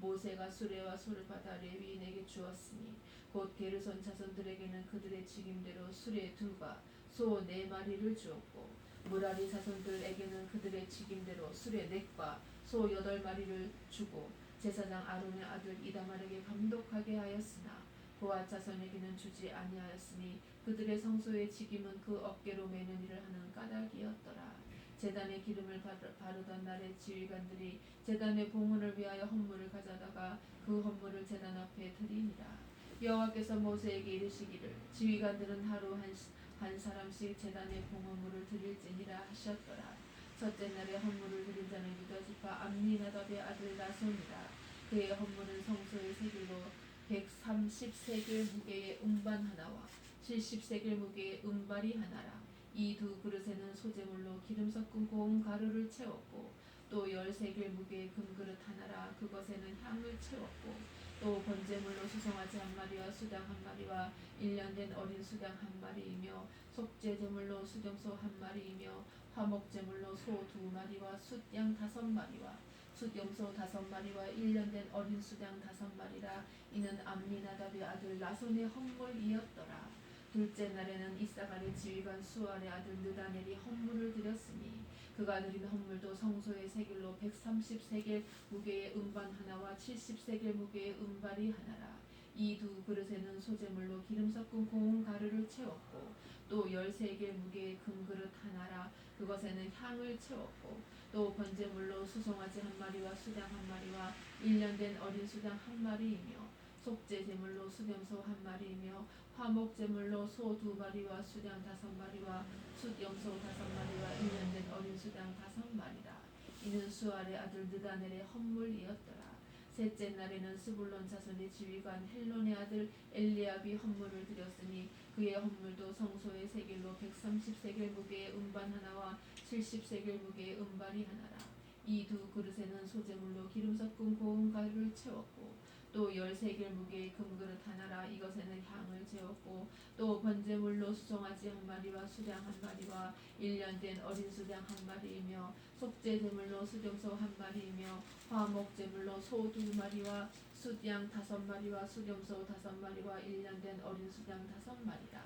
S1: 모세가 수레와 소를 받아 레위인에게 주었으니 곧 게르손 자손들에게는 그들의 직임대로 수레 2과 소 4마리를 주었고 무라리 자손들에게는 그들의 직임대로 수레 4과 소 8마리를 주고 제사장 아론의 아들 이다말에게 감독하게 하였으나 그와 자손에게는 주지 아니하였으니 그들의 성소의 직임은 그 어깨로 매는 일을 하는 까닭이었더라. 제단에 기름을 바르던 날에 지휘관들이 제단의 봉헌을 위하여 헌물을 가져다가 그 헌물을 제단 앞에 드리니라. 여호와께서 모세에게 이르시기를 지휘관들은 하루 한 사람씩 제단의 봉헌물을 드릴지니라 하셨더라. 첫째 날에 헌물을 드린 자는 유다 지파 암미나답의 아들 나손이라. 그의 헌물은 성소의 세겔로 130세겔 무게의 음반 하나와 70세겔 무게의 은발이 하나라. 이 두 그릇에는 소재물로 기름 섞은 고운 가루를 채웠고 또 10세겔 무게의 금그릇 하나라. 그것에는 향을 채웠고 또 번제물로 수송아지 한 마리와 수당 한 마리와 1년 된 어린 수당 한 마리이며 속죄제물로 수정소 한 마리이며 화목제물로 소 2마리와 숫양 5마리와 숫염소 5마리와 1년 된 어린 수당 5마리라. 이는 암미나답의 아들 나손의 헌물이었더라. 둘째 날에는 이사갈의 지휘관 수알의 아들 느다넬이 헌물을 드렸으니 그가 드린 헌물도 성소의 세겔로 130세겔 무게의 음반 하나와 70세겔 무게의 은발이 하나라. 이 두 그릇에는 소재물로 기름 섞은 고운 가루를 채웠고 또 10세겔 무게의 금그릇 하나라. 그것에는 향을 채웠고 또 번제물로 수송아지 한 마리와 수당 한 마리와 1년 된 어린 수당 한 마리이며 속죄제물로 수염소 한 마리이며 화목제물로 소 2마리와 수당 5마리와 숫염소 5마리와 1년 된 어린 수당 5마리라. 이는 수알의 아들 느다넬의 헌물이었더라. 셋째 날에는 스불론 자손의 지휘관 헬론의 아들 엘리압이 헌물을 드렸으니 그의 헌물도 성소의 세겔로 130세겔 무게의 음반 하나와 70세겔 무게의 은발이 하나라. 이 두 그릇에는 소재물로 기름 섞은 고운 가루를 채웠고 또 10세겔 무게의 금그릇 하나라. 이것에는 향을 채웠고 또 번제물로 수송아지 한 마리와 수장 한 마리와 1년 된 어린 수장 한 마리이며 속죄제물로 수정소 한 마리이며 화목제물로 소 2마리와 숫양 5마리와 수렴소 5마리와 1년 된 어린 수장 5마리라.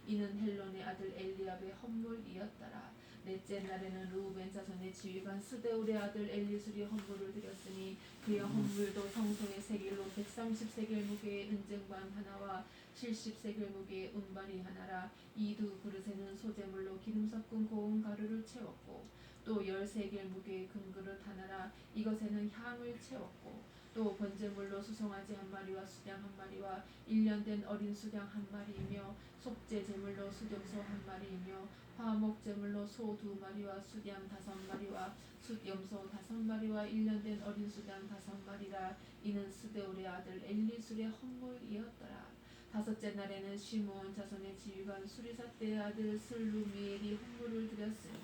S1: 이는 헬론의 아들 엘리압의 헌물이었더라. 넷째 날에는 르우벤 자손의 지휘관 스데울의 아들 엘리술이 헌물을 드렸으니 그의 헌물도 성소의 세겔로 130세겔 무게의 은쟁반 하나와 70세겔 무게의 은발이 하나라. 이 두 그릇에는 소재물로 기름 섞은 고운 가루를 채웠고 또 10세겔 무게의 금그릇 하나라. 이것에는 향을 채웠고 또 번제물로 수송아지 한 마리와 수장 한 마리와 1년 된 어린 수장 한 마리이며 속죄제물로 수정소 한 마리이며 화목제물로 소 2마리와 수양 5마리와 숫염소 5마리와 1년 된 어린 수장 5마리라. 이는 스데울의 아들 엘리술의 헌물이었더라. 다섯째 날에는 시므온 자손의 지휘관 수리사대의 아들 슬루미엘이 헌물을 드렸으니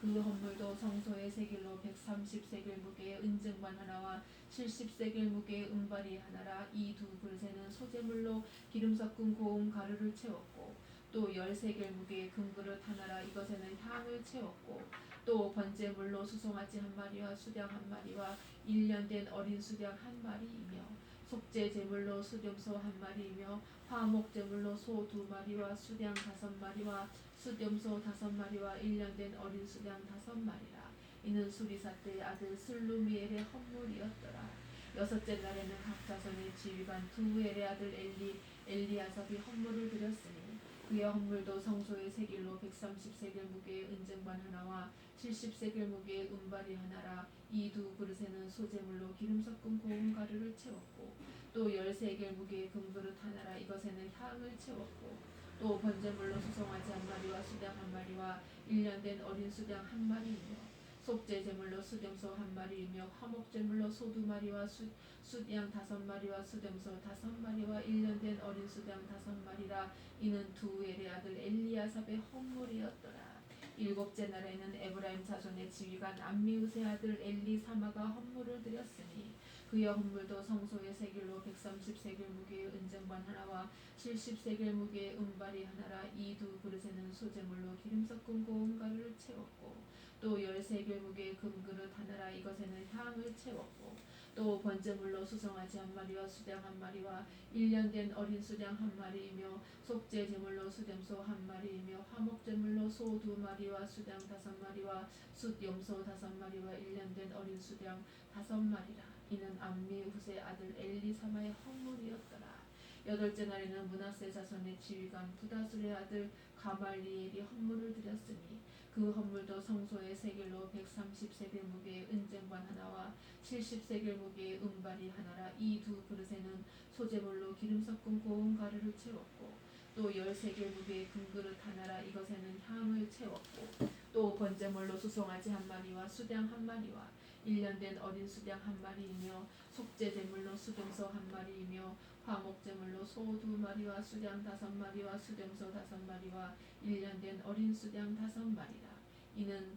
S1: 그 헌물도 성소의 세겔로 130세겔 무게의 은증반 하나와 70세겔 무게의 은발이 하나라. 이 두 그릇에는 소재물로 기름 섞은 고운 가루를 채웠고 또 10세겔 무게의 금그릇 하나라. 이것에는 향을 채웠고 또 번제물로 수송아지 한 마리와 수장 한 마리와 1년 된 어린 수장 한 마리이며 속죄제물로 수렴소 한 마리이며 화목제물로 소 2마리와 수장 5마리와 숫염소 5마리와 1년 된 어린 수장 5마리라. 이는 수리사대의 아들 슬루미엘의 헌물이었더라. 여섯째 날에는 각 자손의 지휘관 두엘의 아들 엘리아삽이 헌물을 드렸으니 그의 헌물도 성소의 세겔로 130세겔 무게의 은쟁반 하나와 70세겔 무게의 은발이 하나라. 이 두 그릇에는 소재물로 기름 섞은 고운 가루를 채웠고 또 10세겔 무게의 금그릇 하나라. 이것에는 향을 채웠고 또 번제물로 수송아지 한 마리와 수장 한 마리와 1년 된 어린 수장 한 마리이며 속죄제물로 수렴소 한 마리이며 화목제물로 소 2마리와 숫양 5마리와 수렴소 5마리와 1년 된 어린 수장 5마리라. 이는 두엘의 아들 엘리아삽의 헌물이었더라. 일곱째 날에는 에브라임 자손의 지휘관 암미우스의 아들 엘리사마가 헌물을 드렸으니 그의 헌물도 성소의 세겔로 130세겔 무게의 은쟁반 하나와 70세겔 무게의 은발이 하나라. 이 두 그릇에는 소재물로 기름 섞은 고운 가루를 채웠고 또 10세겔 무게의 금그릇 하나라. 이것에는 향을 채웠고 또 번제물로 수송아지 한 마리와 수장 한 마리와 1년 된 어린 수장 한 마리이며 속죄제물로 수렴소 한 마리이며 화목제물로 소 2마리와 수장 5마리와 숫염소 5마리와 1년 된 어린 수장 5마리라. 이는 암미후스의 아들 엘리사마의 헌물이었더라. 여덟째 날에는 므낫세 자손의 지휘관 부다술의 아들 가말리엘이 헌물을 드렸으니 그 헌물도 성소의 세겔로 130세겔 무게의 은쟁반 하나와 70세겔 무게의 은발이 하나라. 이 두 그릇에는 소재물로 기름 섞은 고운 가루를 채웠고 또 10세겔 무게의 금그릇 하나라. 이것에는 향을 채웠고 또 번제물로 수송아지 한 마리와 수량 한 마리와 1년 된 어린 수량 한 마리이며 속죄제물로 수동소 한 마리이며 화목제물로 소 2마리와 수량 5마리와 수동소 5마리와 1년 된 어린 수량 5마리라. 이는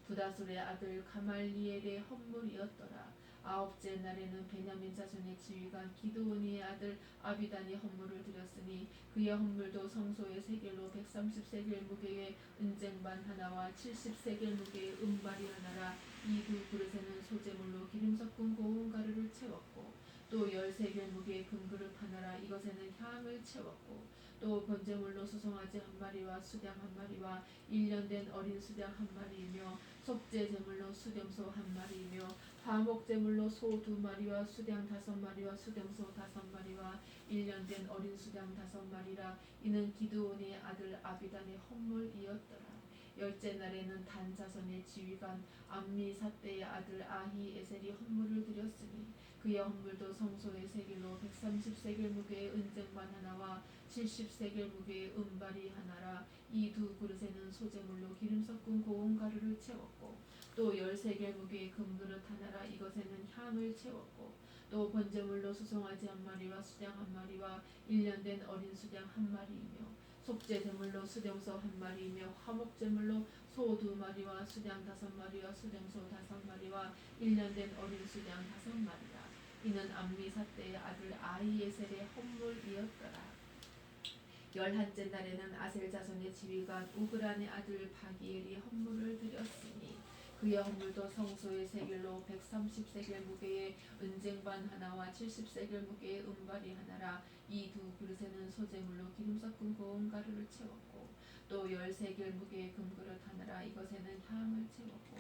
S1: 부다술의 아들 가말리엘의 헌물이었더라. 아홉째 날에는 베냐민 자손의 지휘관 기드오니의 아들 아비단이 헌물을 드렸으니 그의 헌물도 성소의 세겔로 130세겔 무게의 은쟁반 하나와 70세겔 무게의 은발이 하나라. 이 두 그릇에는 소재물로 기름 섞은 고운 가루를 채웠고 또 10세겔 무게의 금그릇 하나라. 이것에는 향을 채웠고 또 번제물로 수송아지 한 마리와 수량 한 마리와 1년 된 어린 수량 한 마리이며 속죄제물로 수렴소 한 마리이며 화목제물로 소 2마리와 수량 5마리와 수렴소 5마리와 1년 된 어린 수량 5마리라. 이는 기드온의 아들 아비단의 헌물이었더라. 열째 날에는 단 자손의 지휘관 암미사대의 아들 아히에셀이 헌물을 드렸으니 그의 헌물도 성소의 세겔로 130세겔 무게의 은쟁반 하나와 70세겔 무게의 은발이 하나라. 이 두 그릇에는 소재물로 기름 섞은 고운 가루를 채웠고 또 10세겔 무게의 금그릇 하나라. 이것에는 향을 채웠고 또 번제물로 수송아지 한 마리와 수량 한 마리와 1년 된 어린 수량 한 마리이며 속죄제물로 수령소 한 마리이며 화목제물로 소 2마리와 수량 5마리와 수령소 5마리와 1년 된 어린 수량 5마리라. 이는 암미사대의 아들 아히에셀의 헌물이었더라. 11째 날에는 아셀 자손의 지휘관 우그란의 아들 바기엘이 헌물을 드렸으니 그의 헌물도 성소의 세겔로 130세겔 무게의 은쟁반 하나와 70세겔 무게의 은발이 하나라. 이 두 그릇에는 소재물로 기름 섞은 고운 가루를 채웠고 또 10세겔 무게의 금그릇 하나라. 이것에는 향을 채웠고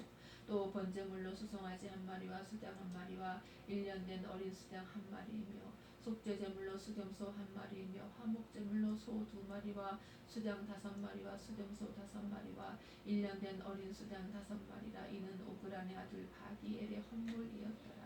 S1: 또 번제물로 수송아지 한 마리와 수장 한 마리와 1년 된 어린 수장 한 마리이며 속죄제물로 수렴소 한 마리이며 화목제물로 소 2마리와 수장 5마리와 수렴소 5마리와 1년 된 어린 수장 5마리라. 이는 오그란의 아들 바기엘의 헌물이었더라.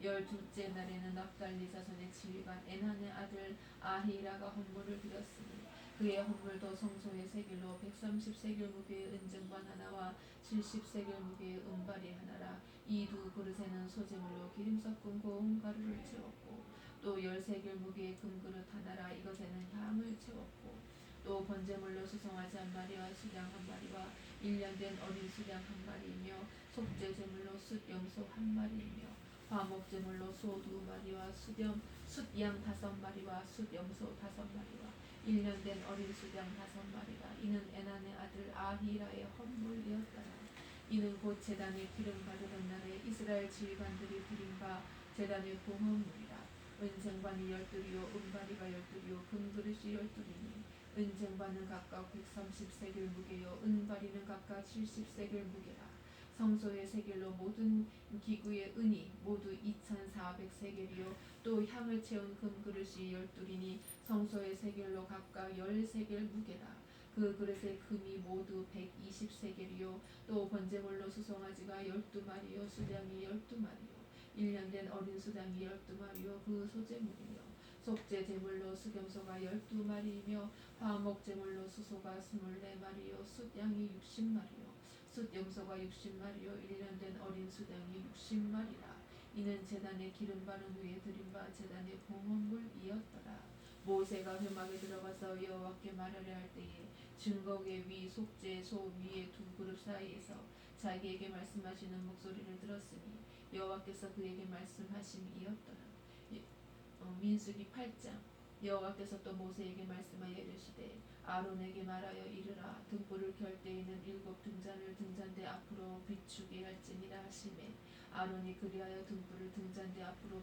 S1: 12째 날에는 납달리 자손의 지휘관 에난의 아들 아히라가 헌물을 드렸으니 그의 헌물도 성소의 세겔로 130세겔 무게의 은쟁반 하나와 70세겔 무게의 은발이 하나라. 이 두 그릇에는 소재물로 기름 섞은 고운 가루를 채웠고 또 10세겔 무게의 금그릇 하나라. 이것에는 향을 채웠고 또 번제물로 수송아지 한 마리와 수량 한 마리와 1년 된 어린 수량 한 마리이며 속죄제물로 숫염소 한 마리이며 화목제물로 소 2마리와 숫양 5마리와 숫염소 5마리와 1년 된 어린 수량 5마리라. 이는 에난의 아들 아히라의 헌물이었더라. 이는 곧 제단에 기름 바르던 날에 이스라엘 지휘관들이 드린 바 제단의 봉헌물이라. 은쟁반이 12이요 은바리가 12이요 금그릇이 12이니 은쟁반은 각각 130세겔 무게요 은바리는 각각 70세겔 무게라. 성소의 세겔로 모든 기구의 은이 모두 2400세겔이요 또 향을 채운 금그릇이 12이니 성소의 세겔로 각각 10세겔 무게라. 그 그릇의 금이 모두 120세겔이요 또 번제물로 수송아지가 12마리요 수량이 12마리요 1년 된 어린 수량이 12마리요 그 소재물이며 속죄제물로 수경소가 12마리이며 화목제물로 수소가 24마리요 숫양이 60마리요 숫염소가 60마리요 1년 된 어린 수량이 60마리라. 이는 제단에 기름 바른 후에 드린 바 제단의 봉헌물이었더라. 모세가 회막에 들어가서 여호와께 말하려 할 때에 증거계 위 속죄소 위의 두 그릇 사이에서 자기에게 말씀하시는 목소리를 들었으니 여호와께서 그에게 말씀하심이었더라. 민수기 8장. 여호와께서 또 모세에게 말씀하여 이르시되 아론에게 말하여 이르라. 등불을 켤 때에는 7 등잔을 등잔대 앞으로 비추게 할지니라 하시매 아론이 그리하여 등불을 등잔대 앞으로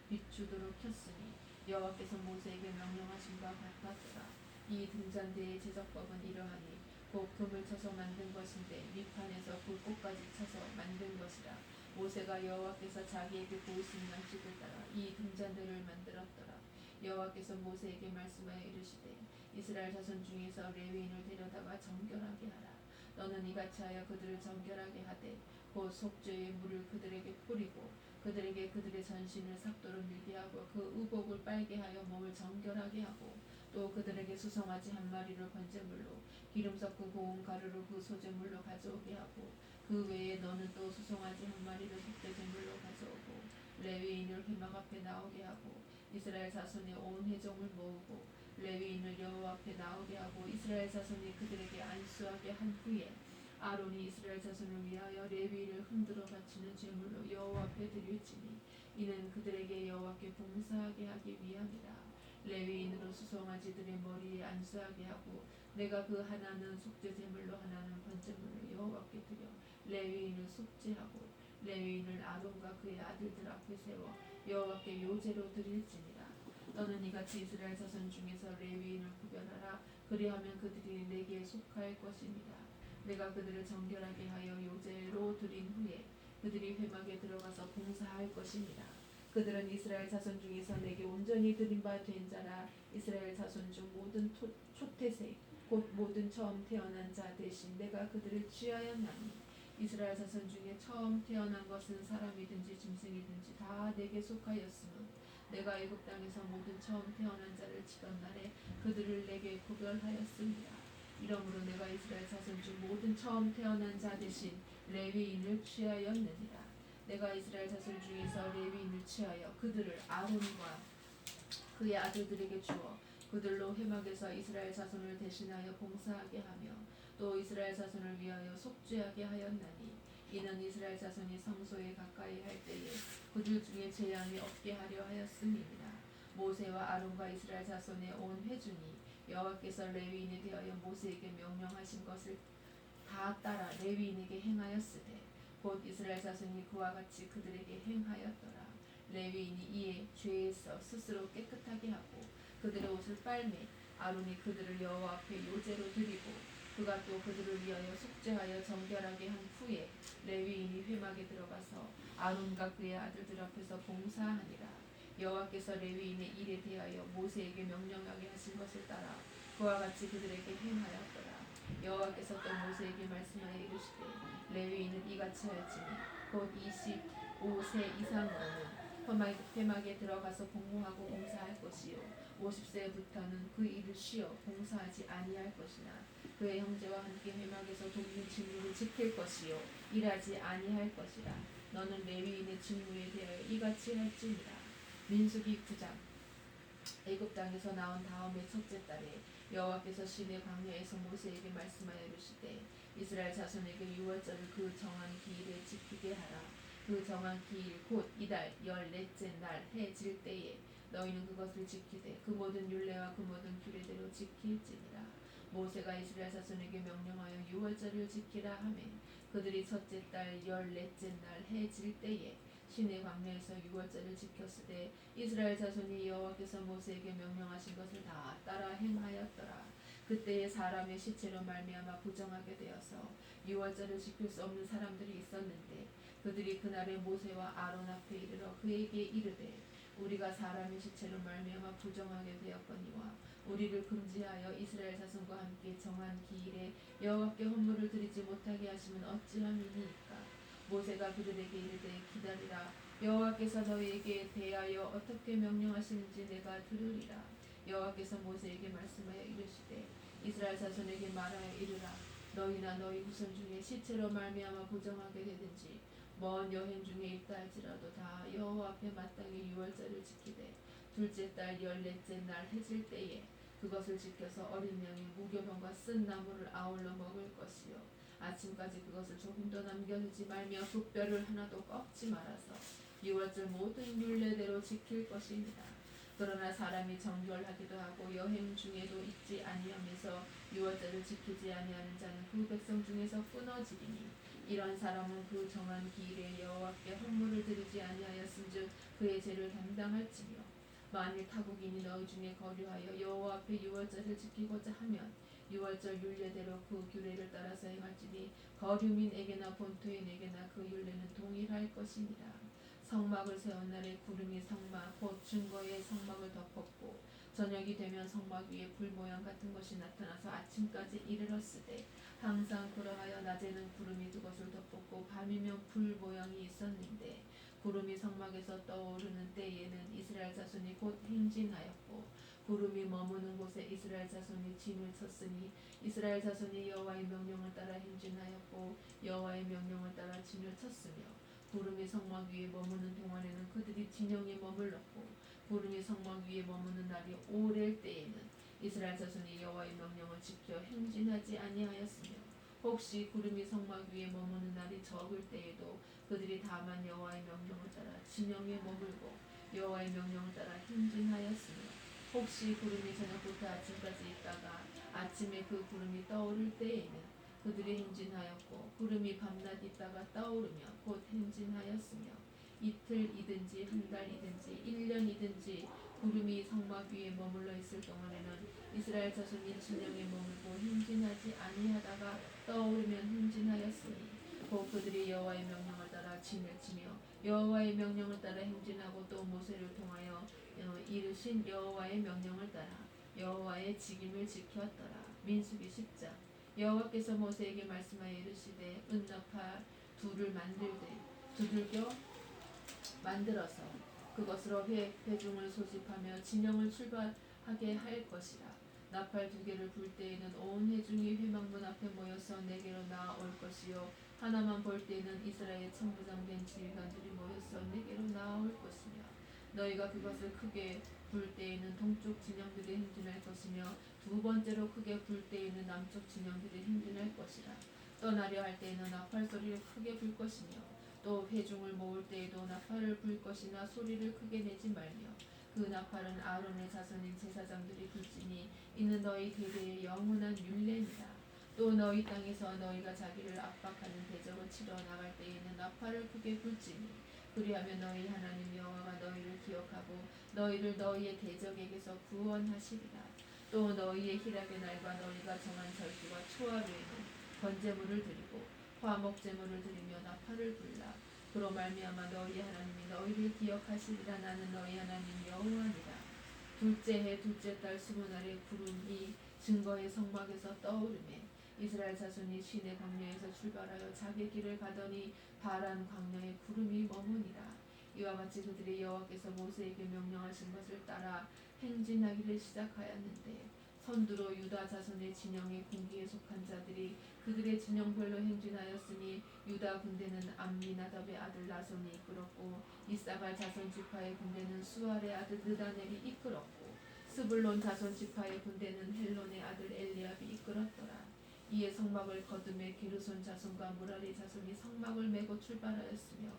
S1: 비추도록 켰으니 여호와께서 모세에게 명령하신 바 같았더라. 이 등잔대의 제작법은 이러하니 곧 금을 쳐서 만든 것인데 밑판에서 굴곡까지 쳐서 만든 것이라. 모세가 여호와께서 자기에게 보이신 양식을 따라 이 등잔대를 만들었더라. 여호와께서 모세에게 말씀하여 이르시되 이스라엘 자손 중에서 레위인을 데려다가 정결하게 하라. 너는 이같이 하여 그들을 정결하게 하되 곧 속죄의 물을 그들에게 뿌리고 그들에게 그들의 전신을 삭도로 밀게 하고 그 의복을 빨게 하여 몸을 정결하게 하고 또 그들에게 수송아지 한 마리를 번제물로 기름 섞은 고운 가루를 그 소제물로 가져오게 하고 그 외에 너는 또 수송아지 한 마리를 속죄제물로 가져오고 레위인을 회막 앞에 나오게 하고 이스라엘 자손의 온 회종을 모으고 레위인을 여호와 앞에 나오게 하고 이스라엘 자손이 그들에게 안수하게 한 후에 아론이 이스라엘 자손을 위하여 레위인을 흔들어 바치는 제물로 여호와 앞에 드릴지니 이는 그들에게 여호와께 봉사하게 하기 위함이라. 레위인으로 수송아지들의 머리에 안수하게 하고 내가 그 하나는 속죄 제물로 하나는 번제물로 여호와께 드려 레위인을 속죄하고 레위인을 아론과 그의 아들들 앞에 세워 여호와께 요제로 드릴지니라. 너는 이같이 이스라엘 자손 중에서 레위인을 구별하라. 그리하면 그들이 내게 속할 것입니다. 내가 그들을 정결하게 하여 요제로 드린 후에 그들이 회막에 들어가서 봉사할 것입니다. 그들은 이스라엘 자손 중에서 내게 온전히 드린 바 된 자라. 이스라엘 자손 중 모든 초태생 곧 모든 처음 태어난 자 대신 내가 그들을 취하였나니 이스라엘 자손 중에 처음 태어난 것은 사람이든지 짐승이든지 다 내게 속하였으므 내가 애굽 땅에서 모든 처음 태어난 자를 치던 날에 그들을 내게 구별하였습니다. 이러므로 내가 이스라엘 자손 중 모든 처음 태어난 자 대신 레위인을 취하였느니라. 내가 이스라엘 자손 중에서 레위인을 취하여 그들을 아론과 그의 아들들에게 주어 그들로 회막에서 이스라엘 자손을 대신하여 봉사하게 하며 또 이스라엘 자손을 위하여 속죄하게 하였나니 이는 이스라엘 자손이 성소에 가까이 할 때에 그들 중에 재앙이 없게 하려 하였음이니라. 모세와 아론과 이스라엘 자손의 온 회중이 여호와께서 레위인에 대하여 모세에게 명령하신 것을 다 따라 레위인에게 행하였으되 곧 이스라엘 자손이 그와 같이 그들에게 행하였더라. 레위인이 이에 죄에서 스스로 깨끗하게 하고 그들의 옷을 빨매 아론이 그들을 여호와 앞에 요제로 드리고 그가 또 그들을 위하여 속죄하여 정결하게 한 후에 레위인이 회막에 들어가서 아론과 그의 아들들 앞에서 봉사하니라. 여호와께서 레위인의 일에 대하여 모세에게 명령하게 하신 것을 따라 그와 같이 그들에게 행하였더라. 여호와께서 또 모세에게 말씀하여 이르시되 레위인은 이같이 할지니 곧 25세 이상으로는 회막에 들어가서 복무하고 봉사할 것이요 50세부터는 그 일을 쉬어 봉사하지 아니할 것이나 그의 형제와 함께 회막에서 돕는 직무를 지킬 것이요 일하지 아니할 것이라. 너는 레위인의 직무에 대하여 이같이 할지니라. 민수기 9장. 애굽 땅에서 나온 다음의 첫째 달에 여호와께서 시내 광야에서 모세에게 말씀하여 이르시되 이스라엘 자손에게 유월절을 그 정한 기일에 지키게 하라. 그 정한 기일 곧 이달 14째 날 해 질 때에 너희는 그것을 지키되 그 모든 율례와 그 모든 규례대로 지킬지니라. 모세가 이스라엘 자손에게 명령하여 유월절을 지키라 하매 그들이 첫째 달 14째 날 해 질 때에 시내 광야에서 유월절을 지켰으되 이스라엘 자손이 여호와께서 모세에게 명령하신 것을 다 따라 행하였더라. 그때에 사람의 시체로 말미암아 부정하게 되어서 유월절을 지킬 수 없는 사람들이 있었는데 그들이 그날에 모세와 아론 앞에 이르러 그에게 이르되 우리가 사람의 시체로 말미암아 부정하게 되었거니와 우리를 금지하여 이스라엘 자손과 함께 정한 기일에 여호와께 헌물을 드리지 못하게 하시면 어찌함이니까. 모세가 그들에게 이르되 기다리라. 여호와께서 너희에게 대하여 어떻게 명령하시는지 내가 들으리라. 여호와께서 모세에게 말씀하여 이르시되 이스라엘 자손에게 말하여 이르라. 너희나 너희 후손 중에 시체로 말미암아 부정하게 되든지 먼 여행 중에 있다 할지라도 다 여호와 앞에 마땅히 유월절을 지키되 둘째 달 14째 날 해질 때에 그것을 지켜서 어린 양의 무교병과 쓴 나무를 아울러 먹을 것이요 아침까지 그것을 조금도 남겨두지 말며 그 뼈를 하나도 꺾지 말아서 유월절 모든 율례대로 지킬 것입니다. 그러나 사람이 정결하기도 하고 여행 중에도 잊지 아니하면서 유월절을 지키지 아니하는 자는 그 백성 중에서 끊어지리니 이런 사람은 그 정한 기일에 여호와께 헌물을 드리지 아니하였은즉 그의 죄를 담당할지며 만일 타국인이 너희 중에 거류하여 여호와 앞에 유월절을 지키고자 하면 유월절 율례대로 그 규례를 따라서 행할지니 거류민에게나 본토인에게나 그 율례는 동일할 것입니다. 성막을 세운 날에 구름이 성막 곧 증거의 성막을 덮었고 저녁이 되면 성막 위에 불 모양 같은 것이 나타나서 아침까지 이르렀으되 항상 그러하여 낮에는 구름이 그것을 덮었고 밤이면 불 모양이 있었는데 구름이 성막에서 떠오르는 때에는 이스라엘 자손이 곧 행진하였고 구름이 머무는 곳에 이스라엘 자손이 진을 쳤으니 이스라엘 자손이 여호와의 명령을 따라 행진하였고 여호와의 명령을 따라 진을 쳤으며 구름이 성막 위에 머무는 동안에는 그들이 진영에 머물렀고 구름이 성막 위에 머무는 날이 오랠 때에는 이스라엘 자손이 여호와의 명령을 지켜 행진하지 아니하였으며 혹시 구름이 성막 위에 머무는 날이 적을 때에도 그들이 다만 여호와의 명령을 따라 진영에 머물고 여호와의 명령을 따라 행진하였으며 혹시 구름이 저녁부터 아침까지 있다가 아침에 그 구름이 떠오를 때에는 그들이 행진하였고 구름이 밤낮 있다가 떠오르며 곧 행진하였으며 이틀이든지 한 달이든지 1년이든지 구름이 성막 위에 머물러 있을 동안에는 이스라엘 자손이 진영에 머물고 행진하지 아니하다가 떠오르면 행진하였으니 곧 그들이 여호와의 명령을 따라 진을 치며 여호와의 명령을 따라 행진하고 또 모세를 통하여 이르신 여호와의 명령을 따라 여호와의 직임을 지켰더라. 민수기 10장. 여호와께서 모세에게 말씀하여 이르시되 은나팔 둘을 두들겨 만들어서 그것으로 회중을 소집하며 진영을 출발하게 할 것이라. 나팔 2개를 불 때에는 온 회중이 회막문 앞에 모여서 내게로 나아올 것이요 하나만 볼 때에는 이스라엘 천부장된 지휘관들이 모여서 내게로 나아올 것이며 너희가 그것을 크게 불 때에는 동쪽 진영들이 행진할 것이며 두 번째로 크게 불 때에는 남쪽 진영들이 행진할 것이라. 떠나려 할 때에는 나팔 소리를 크게 불 것이며 또 회중을 모을 때에도 나팔을 불 것이나 소리를 크게 내지 말며 그 나팔은 아론의 자손인 제사장들이 불지니 이는 너희 대대의 영원한 율례니라. 또 너희 땅에서 너희가 자기를 압박하는 대적을 치러 나갈 때에는 나팔을 크게 불지니 그리하면 너희 하나님 여호와가 너희를 기억하고 너희를 너희의 대적에게서 구원하시리라. 또 너희의 희락의 날과 너희가 정한 절기와 초하루에는 번제물을 드리고 화목제물을 드리며 나팔을 불라. 그로 말미암아 너희 하나님이 너희를 기억하시리라. 나는 너희 하나님 여호와니라. 둘째 해 둘째 달 20날에 구름이 증거의 성막에서 떠오르매 이스라엘 자손이 시내 광야에서 출발하여 자기 길을 가더니 바란 광야에 구름이 머무니라. 이와 같이 그들이 여호와께서 모세에게 명령하신 것을 따라 행진하기를 시작하였는데 선두로 유다 자손의 진영의 군기에 속한 자들이 그들의 진영별로 행진하였으니 유다 군대는 암미나답의 아들 나손이 이끌었고 이사갈 자손 지파의 군대는 수알의 아들 느다넬이 이끌었고 스불론 자손 지파의 군대는 헬론의 아들 엘리압이 이끌었더라. 이에 성막을 거두매 게르손 자손과 무라리 자손이 성막을 메고 출발하였으며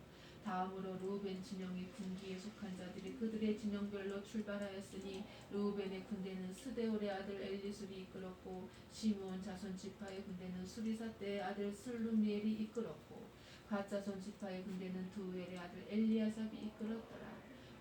S1: 다음으로 르우벤 진영의 군기에 속한 자들이 그들의 진영별로 출발하였으니 르우벤의 군대는 스데올의 아들 엘리술이 이끌었고 시므온 자손 지파의 군대는 수리사떼의 아들 슬루미엘이 이끌었고 갓 자손 지파의 군대는 두엘의 아들 엘리아삽이 이끌었더라.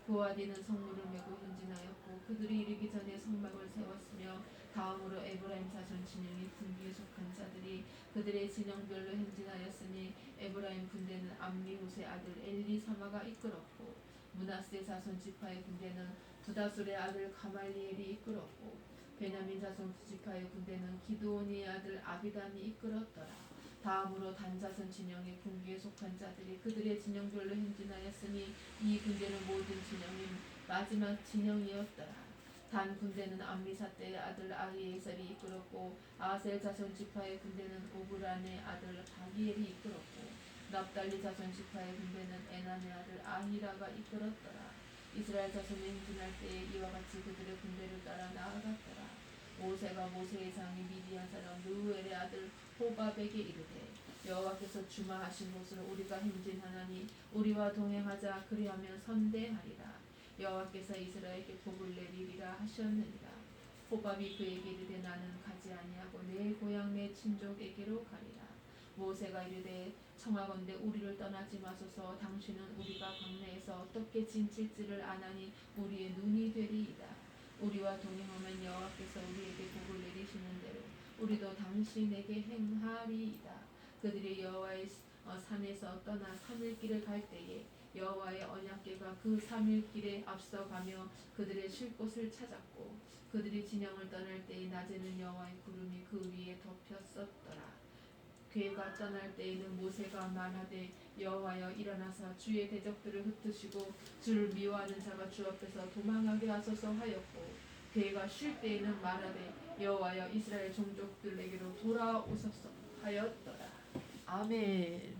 S1: 고아디는 성문을 메고 행진하였고 그들이 이르기 전에 성막을 세웠으며 다음으로 에브라임 자손 진영의 군기에 속한 자들이 그들의 진영별로 행진하였으니 에브라임 군대는 암미후스의 아들 엘리사마가 이끌었고 므낫세 자손 지파의 군대는 부다술의 아들 가말리엘이 이끌었고 베냐민 자손 지파의 군대는 기드온의 아들 아비단이 이끌었더라. 다음으로 단 자손 진영의 군기에 속한 자들이 그들의 진영별로 행진하였으니 이 군대는 모든 진영의 마지막 진영이었더라. 단 군대는 암미사떼의 아들 아히에셀이 이끌었고 아셀 자손 지파의 군대는 오브란의 아들 바기엘이 이끌었고 납달리 자손 지파의 군대는 에난의 아들 아히라가 이끌었더라. 이스라엘 자손이 행진할 때에 이와 같이 그들의 군대를 따라 나아갔더라. 모세가 모세의 장인 미디안 사람 르우엘의 아들 호밥에게 이르되 여호와께서 주마하신 곳으로 우리가 행진하나니 우리와 동행하자. 그리하면 선대하리라. 여호와께서 이스라엘에게 복을 내리리라 하셨느니라. 호밥이 그에게 이르되 나는 가지 아니하고 내 고향 내 친족에게로 가리라. 모세가 이르되 청하건대 우리를 떠나지 마소서. 당신은 우리가 광야에서 어떻게 진칠지를 아나니 우리의 눈이 되리이다. 우리와 동행하면 여호와께서 우리에게 복을 내리시는 대로 우리도 당신에게 행하리이다. 그들이 여호와의 산에서 떠나 3일 길을 갈 때에 여호와의 언약궤가 그 3일 길에 앞서가며 그들의 쉴 곳을 찾았고 그들이 진영을 떠날 때에 낮에는 여호와의 구름이 그 위에 덮였었더라. 괴가 떠날 때에는 모세가 말하되 여호와여 일어나사 주의 대적들을 흩으시고 주를 미워하는 자가 주 앞에서 도망하게 하소서 하였고 괴가 쉴 때에는 말하되 여호와여 이스라엘 종족들에게로 돌아오소서 하였더라. 아멘.